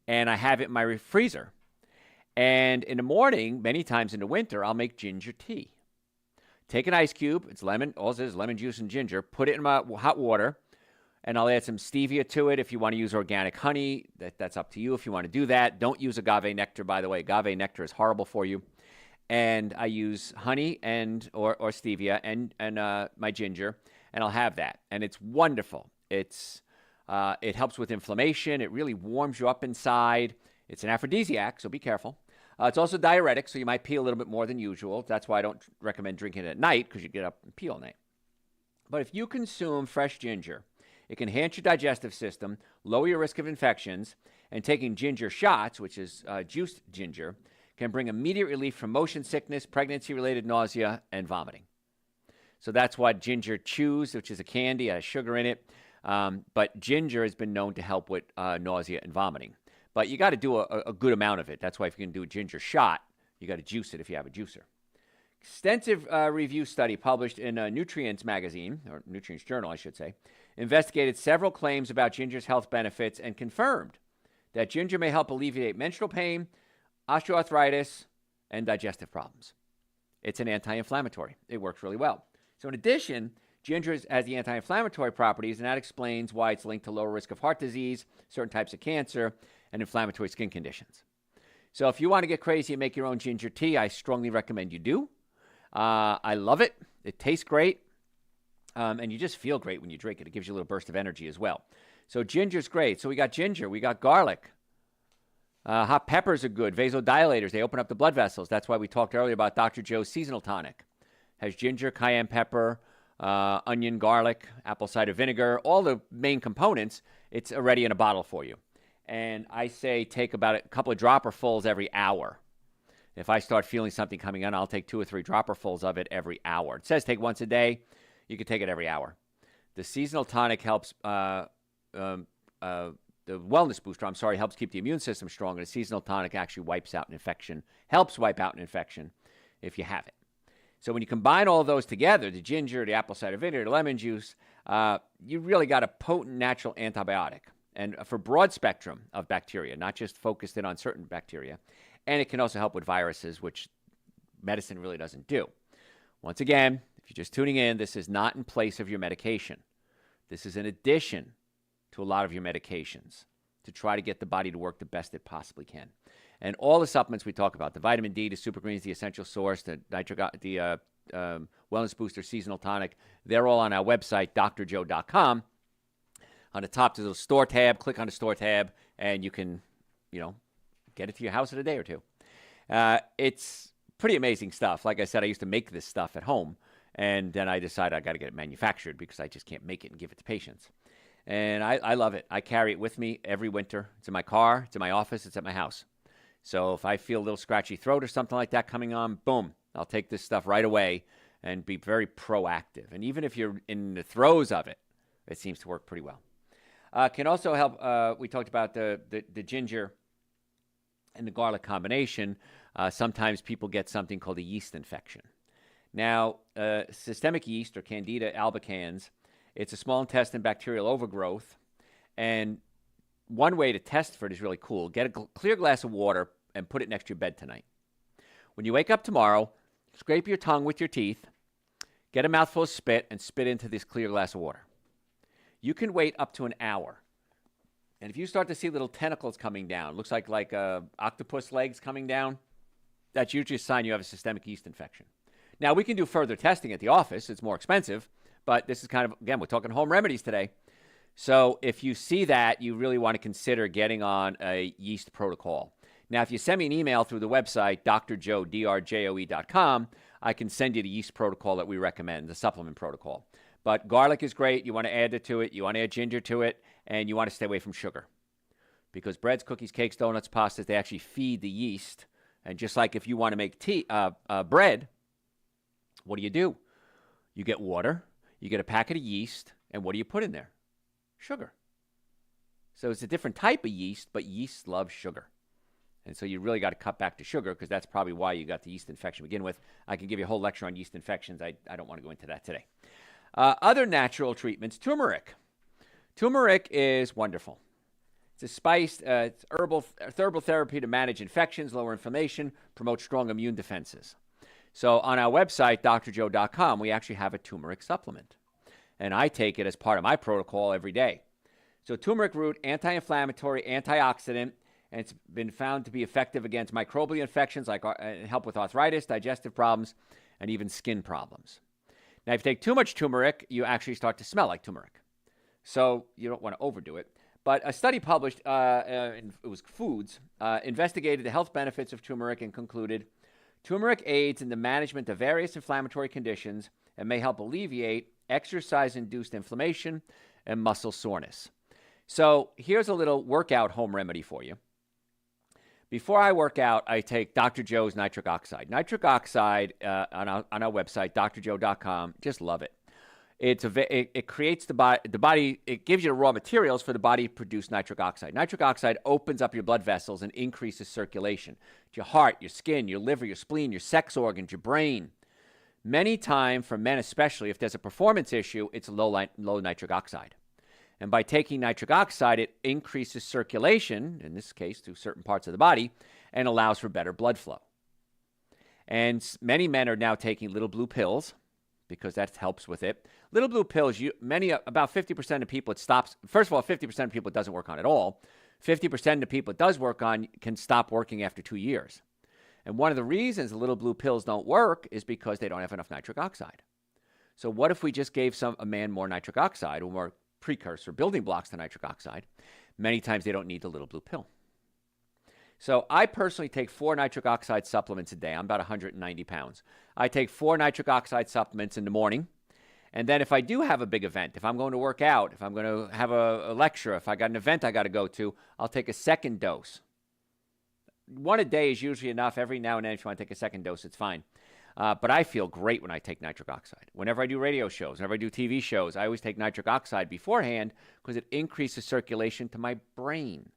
and I have it in my freezer. And in the morning, many times in the winter, I'll make ginger tea. Take an ice cube, it's lemon, all it is lemon juice and ginger, put it in my hot water, and I'll add some stevia to it. If you want to use organic honey, that's up to you if you want to do that. Don't use agave nectar, by the way. Agave nectar is horrible for you. And I use honey or stevia and my ginger, and I'll have that. And it's wonderful. It helps with inflammation. It really warms you up inside. It's an aphrodisiac, so be careful. It's also diuretic, so you might pee a little bit more than usual. That's why I don't recommend drinking it at night because you get up and pee all night. But if you consume fresh ginger, it can enhance your digestive system, lower your risk of infections, and taking ginger shots, which is juiced ginger, can bring immediate relief from motion sickness, pregnancy-related nausea, and vomiting. So that's what ginger chews, which is a candy, has sugar in it. But ginger has been known to help with nausea and vomiting. But you got to do a good amount of it. That's why if you can do a ginger shot, you got to juice it if you have a juicer. Extensive review study published in Nutrients magazine, or Nutrients Journal, I should say, investigated several claims about ginger's health benefits and confirmed that ginger may help alleviate menstrual pain, osteoarthritis, and digestive problems. It's an anti-inflammatory. It works really well. So in addition, ginger has the anti-inflammatory properties, and that explains why it's linked to lower risk of heart disease, certain types of cancer, and inflammatory skin conditions. So if you want to get crazy and make your own ginger tea, I strongly recommend you do. I love it. It tastes great. And you just feel great when you drink it. It gives you a little burst of energy as well. So ginger's great. So we got ginger. We got garlic. Hot peppers are good. Vasodilators. They open up the blood vessels. That's why we talked earlier about Dr. Joe's seasonal tonic. Has ginger, cayenne pepper, onion, garlic, apple cider vinegar, all the main components. It's already in a bottle for you. And I say take about a couple of dropperfuls every hour. If I start feeling something coming on, I'll take 2 or 3 dropperfuls of it every hour. It says take once a day. You can take it every hour. The seasonal tonic helps, the wellness booster, helps keep the immune system strong. And the seasonal tonic actually wipes out an infection, helps wipe out an infection if you have it. So when you combine all of those together, the ginger, the apple cider vinegar, the lemon juice, you really got a potent natural antibiotic. And for broad spectrum of bacteria, not just focused in on certain bacteria. And it can also help with viruses, which medicine really doesn't do. Once again, if you're just tuning in, this is not in place of your medication. This is in addition to a lot of your medications to try to get the body to work the best it possibly can. And all the supplements we talk about, the vitamin D, the super greens, the essential source, the wellness booster, seasonal tonic, they're all on our website, drjoe.com. On the top, there's a store tab. Click on the store tab, and you can, get it to your house in a day or two. It's pretty amazing stuff. Like I said, I used to make this stuff at home, and then I decided I got to get it manufactured because I just can't make it and give it to patients. And I love it. I carry it with me every winter. It's in my car. It's in my office. It's at my house. So if I feel a little scratchy throat or something like that coming on, boom, I'll take this stuff right away and be very proactive. And even if you're in the throes of it, it seems to work pretty well. Can also help, we talked about the ginger and the garlic combination. Sometimes people get something called a yeast infection. Now, systemic yeast, or Candida albicans, it's a small intestine bacterial overgrowth. And one way to test for it is really cool. Get a clear glass of water and put it next to your bed tonight. When you wake up tomorrow, scrape your tongue with your teeth, get a mouthful of spit, and spit into this clear glass of water. You can wait up to an hour. And if you start to see little tentacles coming down, looks like octopus legs coming down, that's usually a sign you have a systemic yeast infection. Now, we can do further testing at the office. It's more expensive, but this is kind of, again, we're talking home remedies today. So if you see that, you really want to consider getting on a yeast protocol. Now, if you send me an email through the website, drjoe.com, I can send you the yeast protocol that we recommend, the supplement protocol. But garlic is great. You want to add it to it. You want to add ginger to it. And you want to stay away from sugar. Because breads, cookies, cakes, donuts, pastas, they actually feed the yeast. And just like if you want to make bread, what do? You get water. You get a packet of yeast. And what do you put in there? Sugar. So it's a different type of yeast, but yeast love sugar. And so you really got to cut back to sugar because that's probably why you got the yeast infection to begin with. I can give you a whole lecture on yeast infections. I don't want to go into that today. Other natural treatments, turmeric. Turmeric is wonderful. It's a spice, it's herbal therapy to manage infections, lower inflammation, promote strong immune defenses. So on our website, drjoe.com, we actually have a turmeric supplement. And I take it as part of my protocol every day. So turmeric root, anti-inflammatory, antioxidant, and it's been found to be effective against microbial infections, like help with arthritis, digestive problems, and even skin problems. Now, if you take too much turmeric, you actually start to smell like turmeric. So you don't want to overdo it. But a study published, it was Foods, investigated the health benefits of turmeric and concluded, turmeric aids in the management of various inflammatory conditions and may help alleviate exercise-induced inflammation and muscle soreness. So here's a little workout home remedy for you. Before I work out, I take Dr. Joe's nitric oxide. Nitric oxide on our website, drjoe.com. Just love it. It creates the body. It gives you the raw materials for the body to produce nitric oxide. Nitric oxide opens up your blood vessels and increases circulation to your heart, your skin, your liver, your spleen, your sex organs, your brain. Many times, for men especially, if there's a performance issue, it's low nitric oxide. And by taking nitric oxide, it increases circulation, in this case, to certain parts of the body, and allows for better blood flow. And many men are now taking little blue pills because that helps with it. Little blue pills, about 50% of people, it stops. First of all, 50% of people it doesn't work on at all. 50% of people it does work on can stop working after 2 years. And one of the reasons the little blue pills don't work is because they don't have enough nitric oxide. So what if we just gave a man more nitric oxide, or more precursor building blocks to nitric oxide? Many times they don't need the little blue pill. So I personally take 4 nitric oxide supplements a day. I'm about 190 pounds. I take 4 nitric oxide supplements in the morning. And then if I do have a big event, if I'm going to work out, if I'm going to have a lecture, if I got an event I got to go to, I'll take a second dose. 1 a day is usually enough. Every now and then, if you want to take a second dose, it's fine. But I feel great when I take nitric oxide. Whenever I do radio shows, whenever I do TV shows, I always take nitric oxide beforehand because it increases circulation to my brain.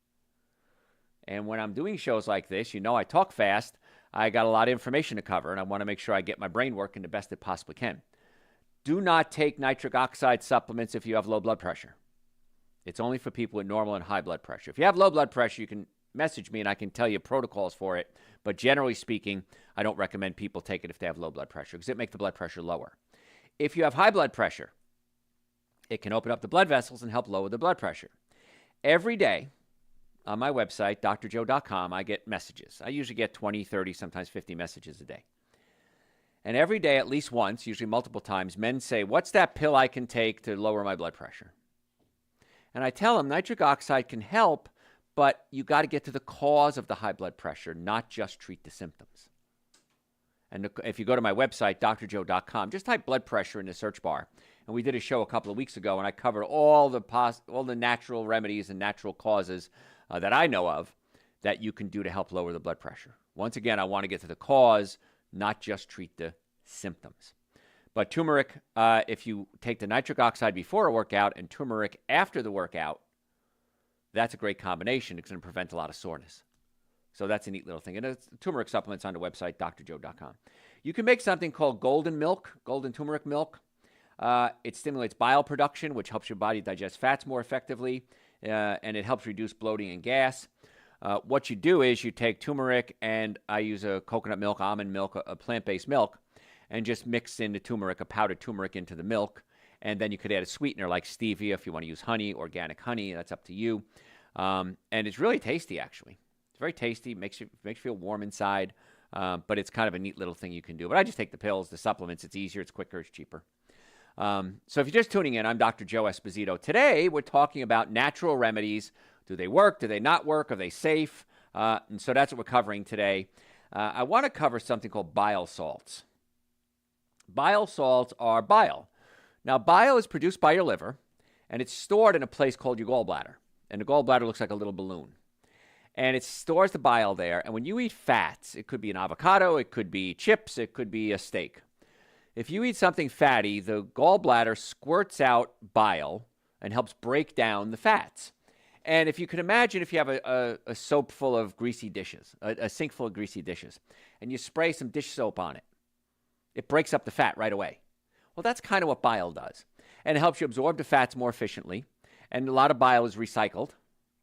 And when I'm doing shows like this, I talk fast. I got a lot of information to cover, and I want to make sure I get my brain working the best it possibly can. Do not take nitric oxide supplements if you have low blood pressure. It's only for people with normal and high blood pressure. If you have low blood pressure, you can message me and I can tell you protocols for it. But generally speaking, I don't recommend people take it if they have low blood pressure because it makes the blood pressure lower. If you have high blood pressure, it can open up the blood vessels and help lower the blood pressure. Every day on my website, drjoe.com, I get messages. I usually get 20, 30, sometimes 50 messages a day. And every day, at least once, usually multiple times, men say, what's that pill I can take to lower my blood pressure? And I tell them nitric oxide can help, but you got to get to the cause of the high blood pressure, not just treat the symptoms. And if you go to my website, drjoe.com, just type blood pressure in the search bar. And we did a show a couple of weeks ago, and I covered all the natural remedies and natural causes that I know of that you can do to help lower the blood pressure. Once again, I want to get to the cause, not just treat the symptoms. But turmeric, if you take the nitric oxide before a workout and turmeric after the workout, that's a great combination. It's going to prevent a lot of soreness. So that's a neat little thing. And it's turmeric supplements on the website, drjoe.com. You can make something called golden turmeric milk. It stimulates bile production, which helps your body digest fats more effectively, and it helps reduce bloating and gas. What you do is you take turmeric, and I use a coconut milk, almond milk, a plant-based milk, and just mix in the turmeric, a powdered turmeric into the milk. And then you could add a sweetener like stevia if you want to use honey, organic honey. That's up to you. And it's really tasty, actually. It's very tasty. Makes you feel warm inside. But it's kind of a neat little thing you can do. But I just take the pills, the supplements. It's easier, it's quicker, it's cheaper. So if you're just tuning in, I'm Dr. Joe Esposito. Today, we're talking about natural remedies. Do they work? Do they not work? Are they safe? And so that's what we're covering today. I want to cover something called bile salts. Bile salts are bile. Now, bile is produced by your liver, and it's stored in a place called your gallbladder. And the gallbladder looks like a little balloon. And it stores the bile there. And when you eat fats, it could be an avocado, it could be chips, it could be a steak. If you eat something fatty, the gallbladder squirts out bile and helps break down the fats. And if you can imagine if you have a soap full of greasy dishes, a sink full of greasy dishes, and you spray some dish soap on it, it breaks up the fat right away. Well, that's kind of what bile does. And it helps you absorb the fats more efficiently. And a lot of bile is recycled,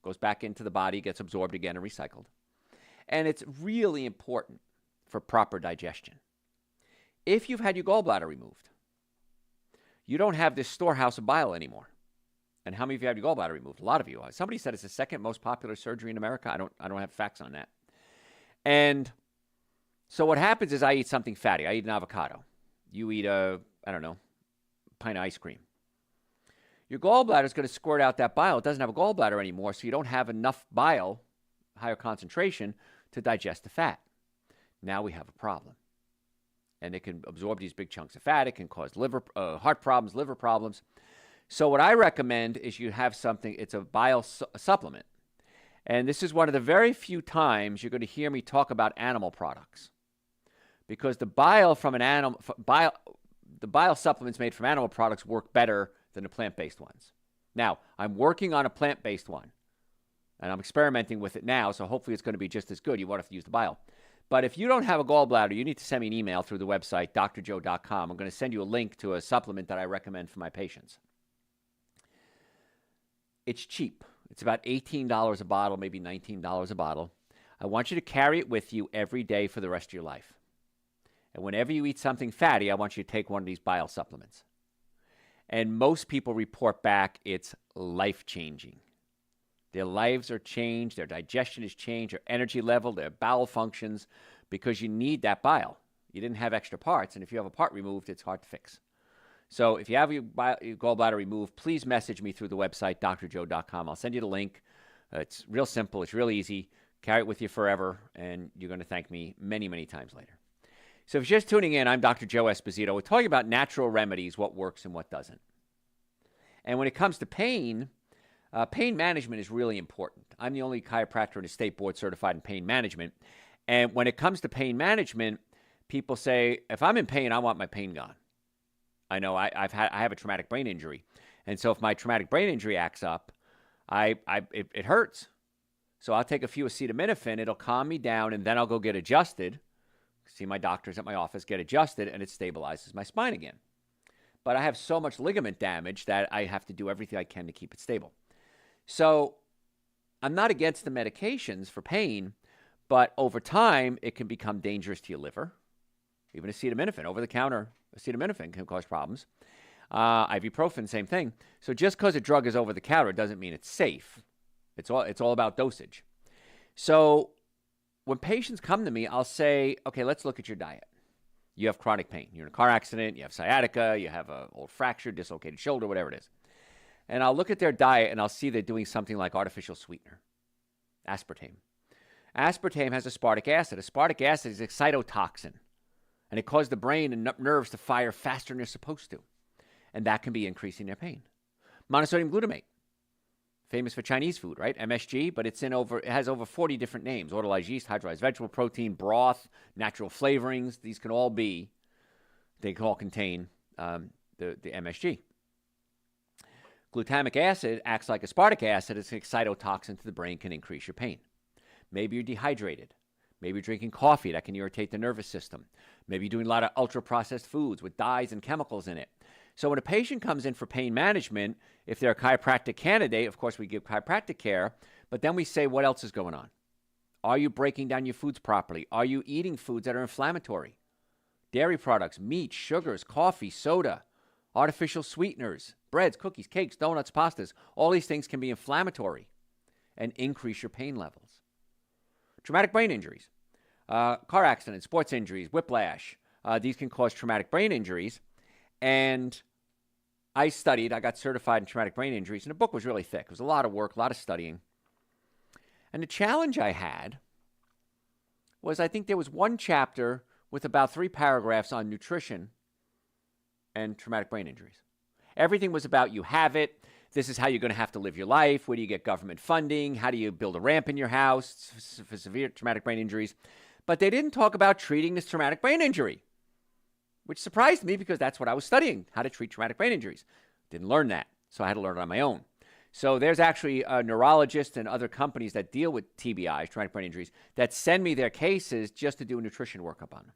goes back into the body, gets absorbed again and recycled. And it's really important for proper digestion. If you've had your gallbladder removed, you don't have this storehouse of bile anymore. And how many of you have your gallbladder removed? A lot of you. Somebody said it's the second most popular surgery in America. I don't have facts on that. And so what happens is I eat something fatty. I eat an avocado. You eat pint of ice cream. Your gallbladder is going to squirt out that bile. It doesn't have a gallbladder anymore, so you don't have enough bile, higher concentration, to digest the fat. Now we have a problem. And it can absorb these big chunks of fat. It can cause heart problems, liver problems. So what I recommend is you have something, it's a bile supplement. And this is one of the very few times you're going to hear me talk about animal products, because the bile from an animal, the bile supplements made from animal products work better than the plant-based ones. Now, I'm working on a plant-based one, and I'm experimenting with it now, so hopefully it's going to be just as good. You won't have to use the bile. But if you don't have a gallbladder, you need to send me an email through the website, drjoe.com. I'm going to send you a link to a supplement that I recommend for my patients. It's cheap. It's about $18 a bottle, maybe $19 a bottle. I want you to carry it with you every day for the rest of your life. And whenever you eat something fatty, I want you to take one of these bile supplements. And most people report back it's life-changing. Their lives are changed, their digestion is changed, their energy level, their bowel functions, because you need that bile. You didn't have extra parts, and if you have a part removed, it's hard to fix. So if you have your gallbladder removed, please message me through the website, drjoe.com. I'll send you the link. It's real simple. It's real easy. Carry it with you forever, and you're going to thank me many, many times later. So if you're just tuning in, I'm Dr. Joe Esposito. We're talking about natural remedies, what works and what doesn't. And when it comes to pain, pain management is really important. I'm the only chiropractor in the state board certified in pain management. And when it comes to pain management, people say, if I'm in pain, I want my pain gone. I know I have a traumatic brain injury. And so if my traumatic brain injury acts up, it hurts. So I'll take a few acetaminophen, it'll calm me down, and then I'll go get adjusted, see my doctors at my office, get adjusted, and it stabilizes my spine again. But I have so much ligament damage that I have to do everything I can to keep it stable. So I'm not against the medications for pain, but over time, it can become dangerous to your liver. Even acetaminophen, over-the-counter acetaminophen can cause problems. Ibuprofen, same thing. So just because a drug is over-the-counter doesn't mean it's safe. It's all about dosage. So when patients come to me, I'll say, okay, let's look at your diet. You have chronic pain. You're in a car accident. You have sciatica. You have an old fracture, dislocated shoulder, whatever it is. And I'll look at their diet, and I'll see they're doing something like artificial sweetener, aspartame. Aspartame has aspartic acid. Aspartic acid is excitotoxin, and it causes the brain and nerves to fire faster than they're supposed to, and that can be increasing their pain. Monosodium glutamate, famous for Chinese food, right? MSG, but it has over 40 different names: autolyzed yeast, hydrolyzed vegetable protein, broth, natural flavorings. These can all contain the MSG. Glutamic acid acts like aspartic acid. It's an excitotoxin to the brain, can increase your pain. Maybe you're dehydrated. Maybe you're drinking coffee that can irritate the nervous system. Maybe you're doing a lot of ultra-processed foods with dyes and chemicals in it. So when a patient comes in for pain management, if they're a chiropractic candidate, of course we give chiropractic care, but then we say, what else is going on? Are you breaking down your foods properly? Are you eating foods that are inflammatory? Dairy products, meat, sugars, coffee, soda, artificial sweeteners, breads, cookies, cakes, donuts, pastas. All these things can be inflammatory and increase your pain levels. Traumatic brain injuries, car accidents, sports injuries, whiplash. These can cause traumatic brain injuries. And I got certified in traumatic brain injuries, and the book was really thick. It was a lot of work, a lot of studying. And the challenge I had was I think there was one chapter with about 3 paragraphs on nutrition and traumatic brain injuries. Everything was about you have it. This is how you're going to have to live your life. Where do you get government funding? How do you build a ramp in your house for severe traumatic brain injuries? But they didn't talk about treating this traumatic brain injury, which surprised me because that's what I was studying, how to treat traumatic brain injuries. Didn't learn that, so I had to learn it on my own. So there's actually neurologists and other companies that deal with TBIs, traumatic brain injuries, that send me their cases just to do a nutrition workup on them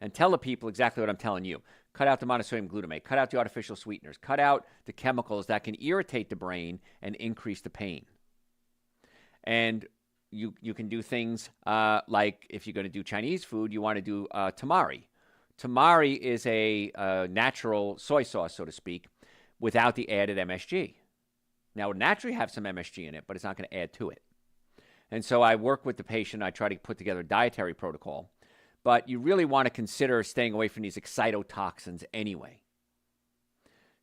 and tell the people exactly what I'm telling you. Cut out the monosodium glutamate, cut out the artificial sweeteners, cut out the chemicals that can irritate the brain and increase the pain. And you can do things like if you're going to do Chinese food, you want to do tamari. Tamari is a natural soy sauce, so to speak, without the added MSG. Now, it would naturally have some MSG in it, but it's not going to add to it. And so I work with the patient. I try to put together a dietary protocol. But you really want to consider staying away from these excitotoxins anyway.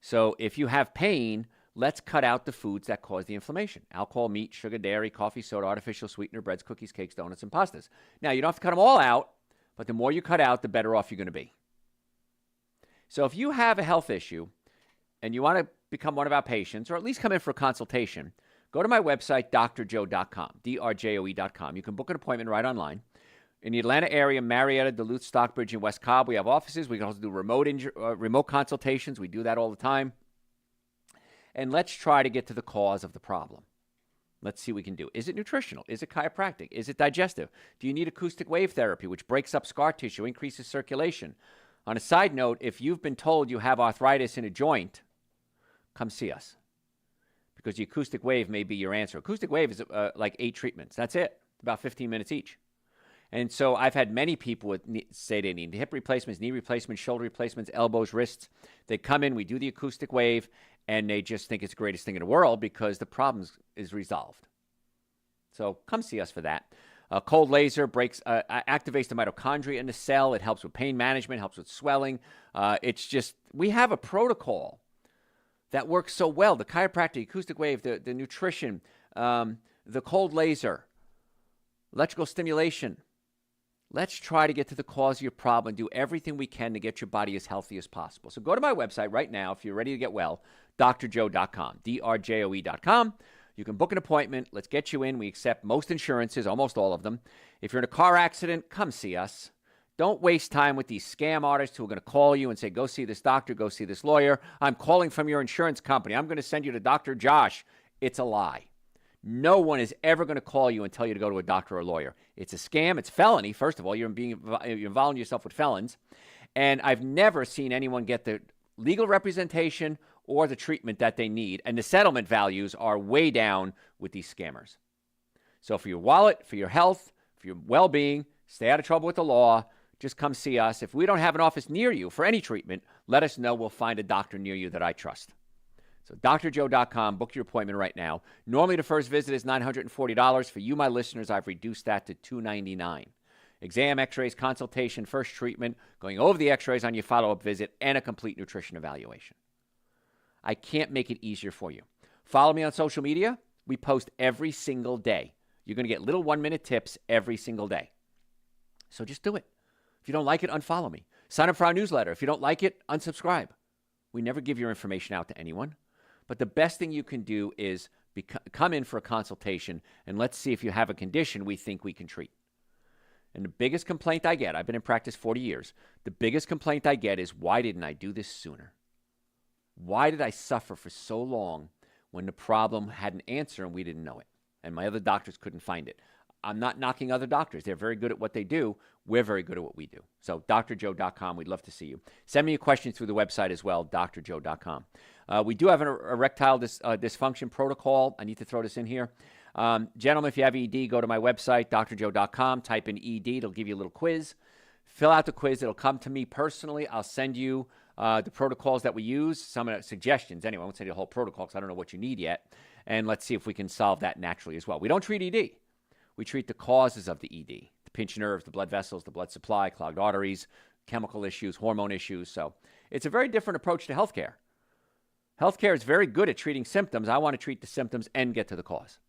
So if you have pain, let's cut out the foods that cause the inflammation. Alcohol, meat, sugar, dairy, coffee, soda, artificial sweetener, breads, cookies, cakes, donuts, and pastas. Now, you don't have to cut them all out, but the more you cut out, the better off you're going to be. So if you have a health issue and you want to become one of our patients, or at least come in for a consultation, Go to my website, drjoe.com, drjoe.com. You can book an appointment right online. In the Atlanta area, Marietta, Duluth, Stockbridge, and West Cobb, we have offices. We can also do remote consultations. We do that all the time. And let's try to get to the cause of the problem. Let's see what we can do. Is it nutritional? Is it chiropractic? Is it digestive? Do you need acoustic wave therapy, which breaks up scar tissue, increases circulation? On a side note, if you've been told you have arthritis in a joint, come see us, because the acoustic wave may be your answer. Acoustic wave is like 8 treatments. That's it, about 15 minutes each. And so I've had many people say they need hip replacements, knee replacements, shoulder replacements, elbows, wrists. They come in, we do the acoustic wave, and they just think it's the greatest thing in the world because the problem is resolved. So come see us for that. Cold laser activates the mitochondria in the cell. It helps with pain management, helps with swelling. It's just, we have a protocol that works so well. The chiropractic, acoustic wave, the nutrition, the cold laser, electrical stimulation. Let's try to get to the cause of your problem and do everything we can to get your body as healthy as possible. So go to my website right now if you're ready to get well, drjoe.com, drjoe.com. You can book an appointment. Let's get you in. We accept most insurances, almost all of them. If you're in a car accident, come see us. Don't waste time with these scam artists who are going to call you and say, go see this doctor, go see this lawyer. I'm calling from your insurance company. I'm going to send you to Dr. Josh. It's a lie. No one is ever going to call you and tell you to go to a doctor or a lawyer. It's a scam. It's felony. First of all, you're involving yourself with felons. And I've never seen anyone get the legal representation or the treatment that they need. And the settlement values are way down with these scammers. So for your wallet, for your health, for your well-being, stay out of trouble with the law, just come see us. If we don't have an office near you for any treatment, let us know. We'll find a doctor near you that I trust. So drjoe.com, book your appointment right now. Normally the first visit is $940. For you, my listeners, I've reduced that to $299. Exam, x-rays, consultation, first treatment, going over the x-rays on your follow-up visit, and a complete nutrition evaluation. I can't make it easier for you. Follow me on social media. We post every single day. You're going to get little 1-minute tips every single day. So just do it. If you don't like it, unfollow me. Sign up for our newsletter. If you don't like it, unsubscribe. We never give your information out to anyone. But the best thing you can do is come in for a consultation, and let's see if you have a condition we think we can treat. And the biggest complaint I get, I've been in practice 40 years, the biggest complaint I get is, why didn't I do this sooner? Why did I suffer for so long when the problem had an answer and we didn't know it? And my other doctors couldn't find it. I'm not knocking other doctors. They're very good at what they do. We're very good at what we do. So drjoe.com, we'd love to see you. Send me a question through the website as well, drjoe.com. We do have an erectile dysfunction protocol. I need to throw this in here. Gentlemen, if you have ED, go to my website, drjoe.com, type in ED. It'll give you a little quiz. Fill out the quiz. It'll come to me personally. I'll send you the protocols that we use, some suggestions. Anyway, I won't say the whole protocol because I don't know what you need yet. And let's see if we can solve that naturally as well. We don't treat ED. We treat the causes of the ED, the pinched nerves, the blood vessels, the blood supply, clogged arteries, chemical issues, hormone issues. So it's a very different approach to healthcare. Healthcare is very good at treating symptoms. I want to treat the symptoms and get to the cause.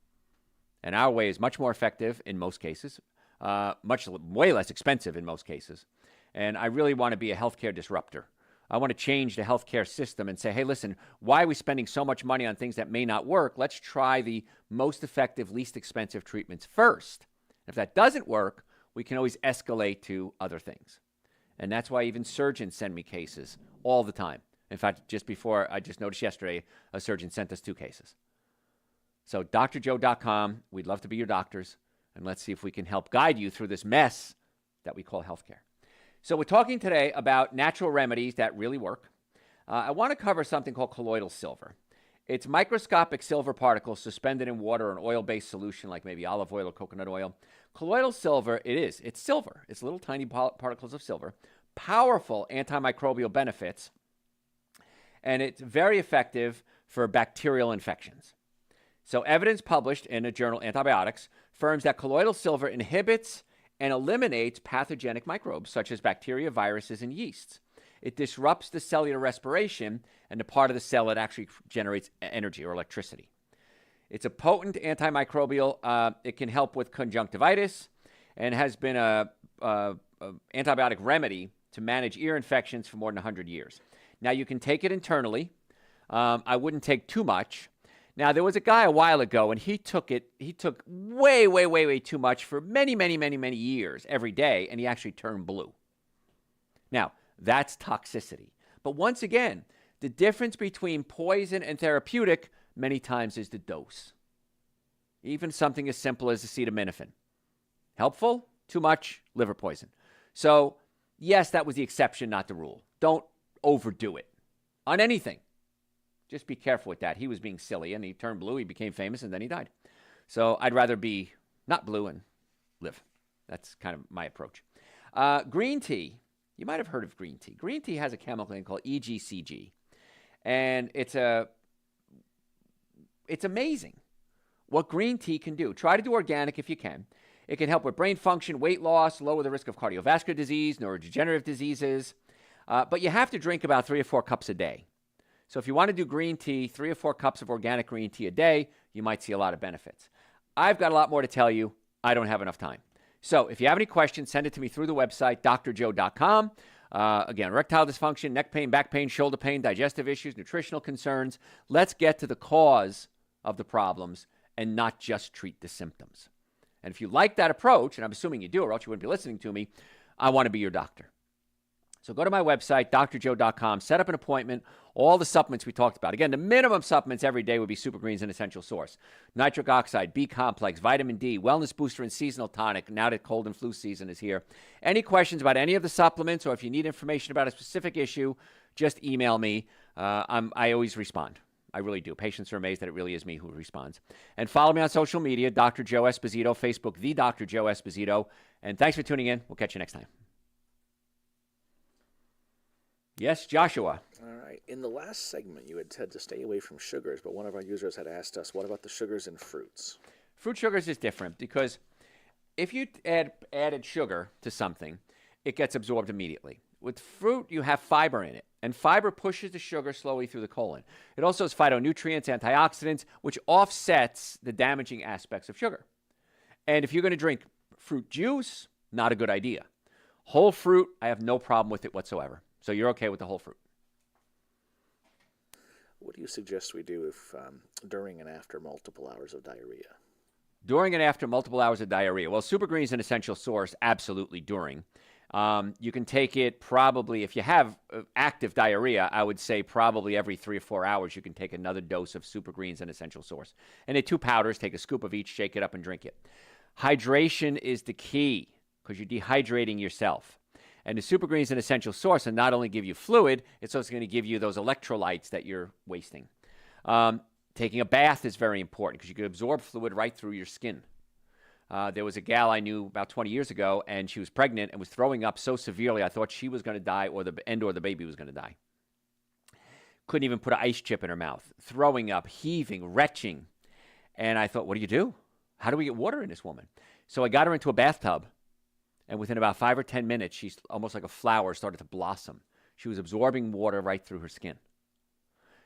And our way is much more effective in most cases, way less expensive in most cases. And I really want to be a healthcare disruptor. I want to change the healthcare system and say, hey, listen, why are we spending so much money on things that may not work? Let's try the most effective, least expensive treatments first. If that doesn't work, we can always escalate to other things. And that's why even surgeons send me cases all the time. In fact, I just noticed yesterday, a surgeon sent us 2 cases. So drjoe.com, we'd love to be your doctors, and let's see if we can help guide you through this mess that we call healthcare. So we're talking today about natural remedies that really work. I want to cover something called colloidal silver. It's microscopic silver particles suspended in water or an oil-based solution like maybe olive oil or coconut oil. Colloidal silver, it's silver. It's little tiny particles of silver. Powerful antimicrobial benefits. And it's very effective for bacterial infections. So evidence published in the journal Antibiotics affirms that colloidal silver inhibits and eliminates pathogenic microbes such as bacteria, viruses, and yeasts. It disrupts the cellular respiration and the part of the cell that actually generates energy or electricity. It's a potent antimicrobial. It can help with conjunctivitis and has been an antibiotic remedy to manage ear infections for more than 100 years. Now, you can take it internally. I wouldn't take too much. Now, there was a guy a while ago, and he took way, way, way, way too much for many, many, many, many years every day, and he actually turned blue. Now, that's toxicity. But once again, the difference between poison and therapeutic many times is the dose. Even something as simple as acetaminophen. Helpful? Too much? Liver poison. So, yes, that was the exception, not the rule. Don't overdo it on anything. Just be careful with that. He was being silly, and he turned blue. He became famous, and then he died. So I'd rather be not blue and live. That's kind of my approach. Green tea. You might have heard of green tea. Green tea has a chemical name called EGCG, and it's amazing what green tea can do. Try to do organic if you can. It can help with brain function, weight loss, lower the risk of cardiovascular disease, neurodegenerative diseases. But you have to drink about 3 or 4 cups a day. So if you want to do green tea, 3 or 4 cups of organic green tea a day, you might see a lot of benefits. I've got a lot more to tell you. I don't have enough time. So if you have any questions, send it to me through the website, drjoe.com. Again, erectile dysfunction, neck pain, back pain, shoulder pain, digestive issues, nutritional concerns. Let's get to the cause of the problems and not just treat the symptoms. And if you like that approach, and I'm assuming you do, or else you wouldn't be listening to me, I want to be your doctor. So go to my website, drjoe.com, set up an appointment, all the supplements we talked about. Again, the minimum supplements every day would be Super Greens and Essential Source. Nitric oxide, B complex, vitamin D, wellness booster, and seasonal tonic, now that cold and flu season is here. Any questions about any of the supplements, or if you need information about a specific issue, just email me. I always respond. I really do. Patients are amazed that it really is me who responds. And follow me on social media, Dr. Joe Esposito, Facebook, The Dr. Joe Esposito. And thanks for tuning in. We'll catch you next time. Yes, Joshua. All right. In the last segment, you had said to stay away from sugars, but one of our users had asked us, what about the sugars in fruits? Fruit sugars is different because if you added sugar to something, it gets absorbed immediately. With fruit, you have fiber in it, and fiber pushes the sugar slowly through the colon. It also has phytonutrients, antioxidants, which offsets the damaging aspects of sugar. And if you're going to drink fruit juice, not a good idea. Whole fruit, I have no problem with it whatsoever. So you're okay with the whole fruit. What do you suggest we do if during and after multiple hours of diarrhea? During and after multiple hours of diarrhea. Well, Super Green is an essential source, absolutely during. You can take it probably, if you have active diarrhea, I would say probably every 3 or 4 hours you can take another dose of Super Greens and Essential Source. And they're 2 powders, take a scoop of each, shake it up and drink it. Hydration is the key because you're dehydrating yourself. And the Super Greens and Essential Source will not only give you fluid, it's also going to give you those electrolytes that you're wasting. Taking a bath is very important because you can absorb fluid right through your skin. There was a gal I knew about 20 years ago, and she was pregnant and was throwing up so severely I thought she was going to die or the baby was going to die. Couldn't even put an ice chip in her mouth. Throwing up, heaving, retching. And I thought, what do you do? How do we get water in this woman? So I got her into a bathtub, and within about 5 or 10 minutes, she's almost like a flower started to blossom. She was absorbing water right through her skin.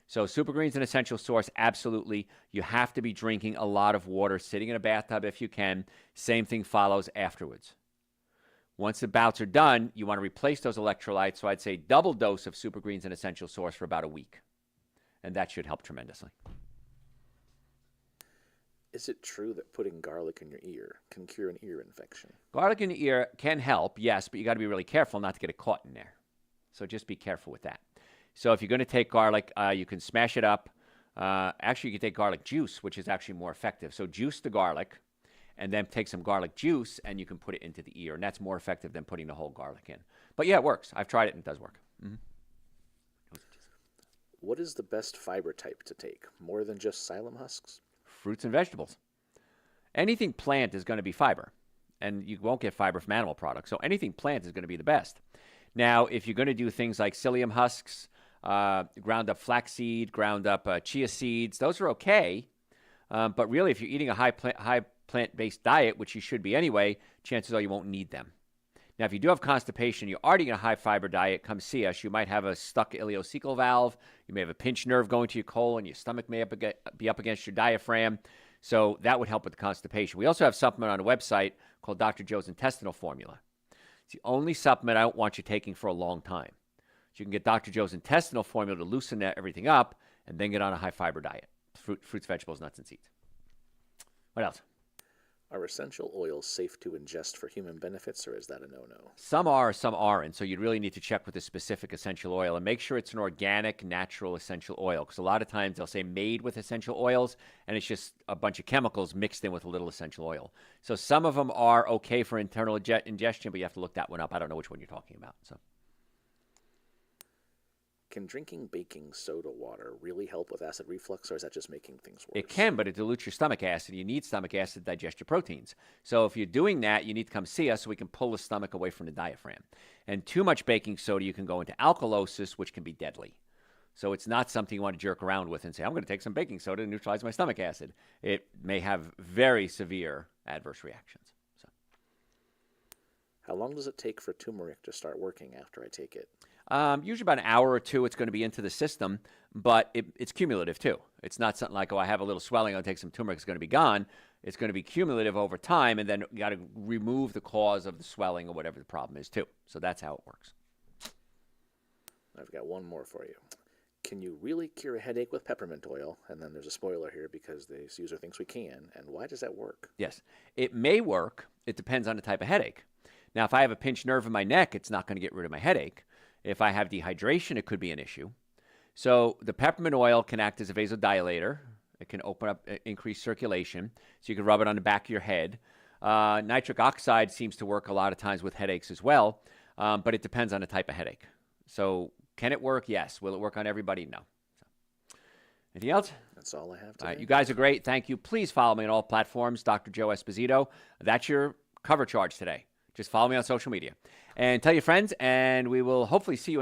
So Super Greens and Essential Source, absolutely. You have to be drinking a lot of water, sitting in a bathtub if you can. Same thing follows afterwards. Once the bouts are done, you want to replace those electrolytes. So I'd say double dose of Super Greens and Essential Source for about a week. And that should help tremendously. Is it true that putting garlic in your ear can cure an ear infection? Garlic in the ear can help, yes, but you got to be really careful not to get it caught in there. So just be careful with that. So if you're going to take garlic, you can smash it up. Actually, you can take garlic juice, which is actually more effective. So juice the garlic, and then take some garlic juice, and you can put it into the ear. And that's more effective than putting the whole garlic in. But yeah, it works. I've tried it, and it does work. Mm-hmm. What is the best fiber type to take? More than just psyllium husks? Fruits and vegetables. Anything plant is going to be fiber, and you won't get fiber from animal products. So anything plant is going to be the best. Now, if you're going to do things like psyllium husks, ground up flaxseed, ground up chia seeds, those are okay. But really, if you're eating a high plant-based diet, which you should be anyway, chances are you won't need them. Now, if you do have constipation, you're already in a high-fiber diet, come see us. You might have a stuck ileocecal valve. You may have a pinched nerve going to your colon. Your stomach may be up against your diaphragm. So that would help with the constipation. We also have a supplement on the website called Dr. Joe's Intestinal Formula. It's the only supplement I don't want you taking for a long time. So you can get Dr. Joe's Intestinal Formula to loosen everything up and then get on a high-fiber diet. fruits, vegetables, nuts, and seeds. What else? Are essential oils safe to ingest for human benefits, or is that a no-no? Some are, some aren't. So you'd really need to check with the specific essential oil and make sure it's an organic, natural essential oil. Because a lot of times they'll say made with essential oils, and it's just a bunch of chemicals mixed in with a little essential oil. So some of them are okay for internal ingestion, but you have to look that one up. I don't know which one you're talking about. So. Can drinking baking soda water really help with acid reflux, or is that just making things worse? It can, but it dilutes your stomach acid. You need stomach acid to digest your proteins. So if you're doing that, you need to come see us so we can pull the stomach away from the diaphragm. And too much baking soda, you can go into alkalosis, which can be deadly. So it's not something you want to jerk around with and say, I'm going to take some baking soda to neutralize my stomach acid. It may have very severe adverse reactions. So. How long does it take for turmeric to start working after I take it? Usually about an hour or two, it's going to be into the system, but it's cumulative too. It's not something like, oh, I have a little swelling, I'll take some turmeric, it's going to be gone. It's going to be cumulative over time, and then you got to remove the cause of the swelling or whatever the problem is too. So that's how it works. I've got one more for you. Can you really cure a headache with peppermint oil? And then there's a spoiler here because this user thinks we can. And why does that work? Yes. It may work. It depends on the type of headache. Now, if I have a pinched nerve in my neck, it's not going to get rid of my headache. If I have dehydration, it could be an issue. So the peppermint oil can act as a vasodilator. It can open up, increase circulation. So you can rub it on the back of your head. Nitric oxide seems to work a lot of times with headaches as well, but it depends on the type of headache. So can it work? Yes. Will it work on everybody? No. So, anything else? That's all I have today. All right, you guys are great. Thank you. Please follow me on all platforms, Dr. Joe Esposito. That's your cover charge today. Just follow me on social media. And tell your friends, and we will hopefully see you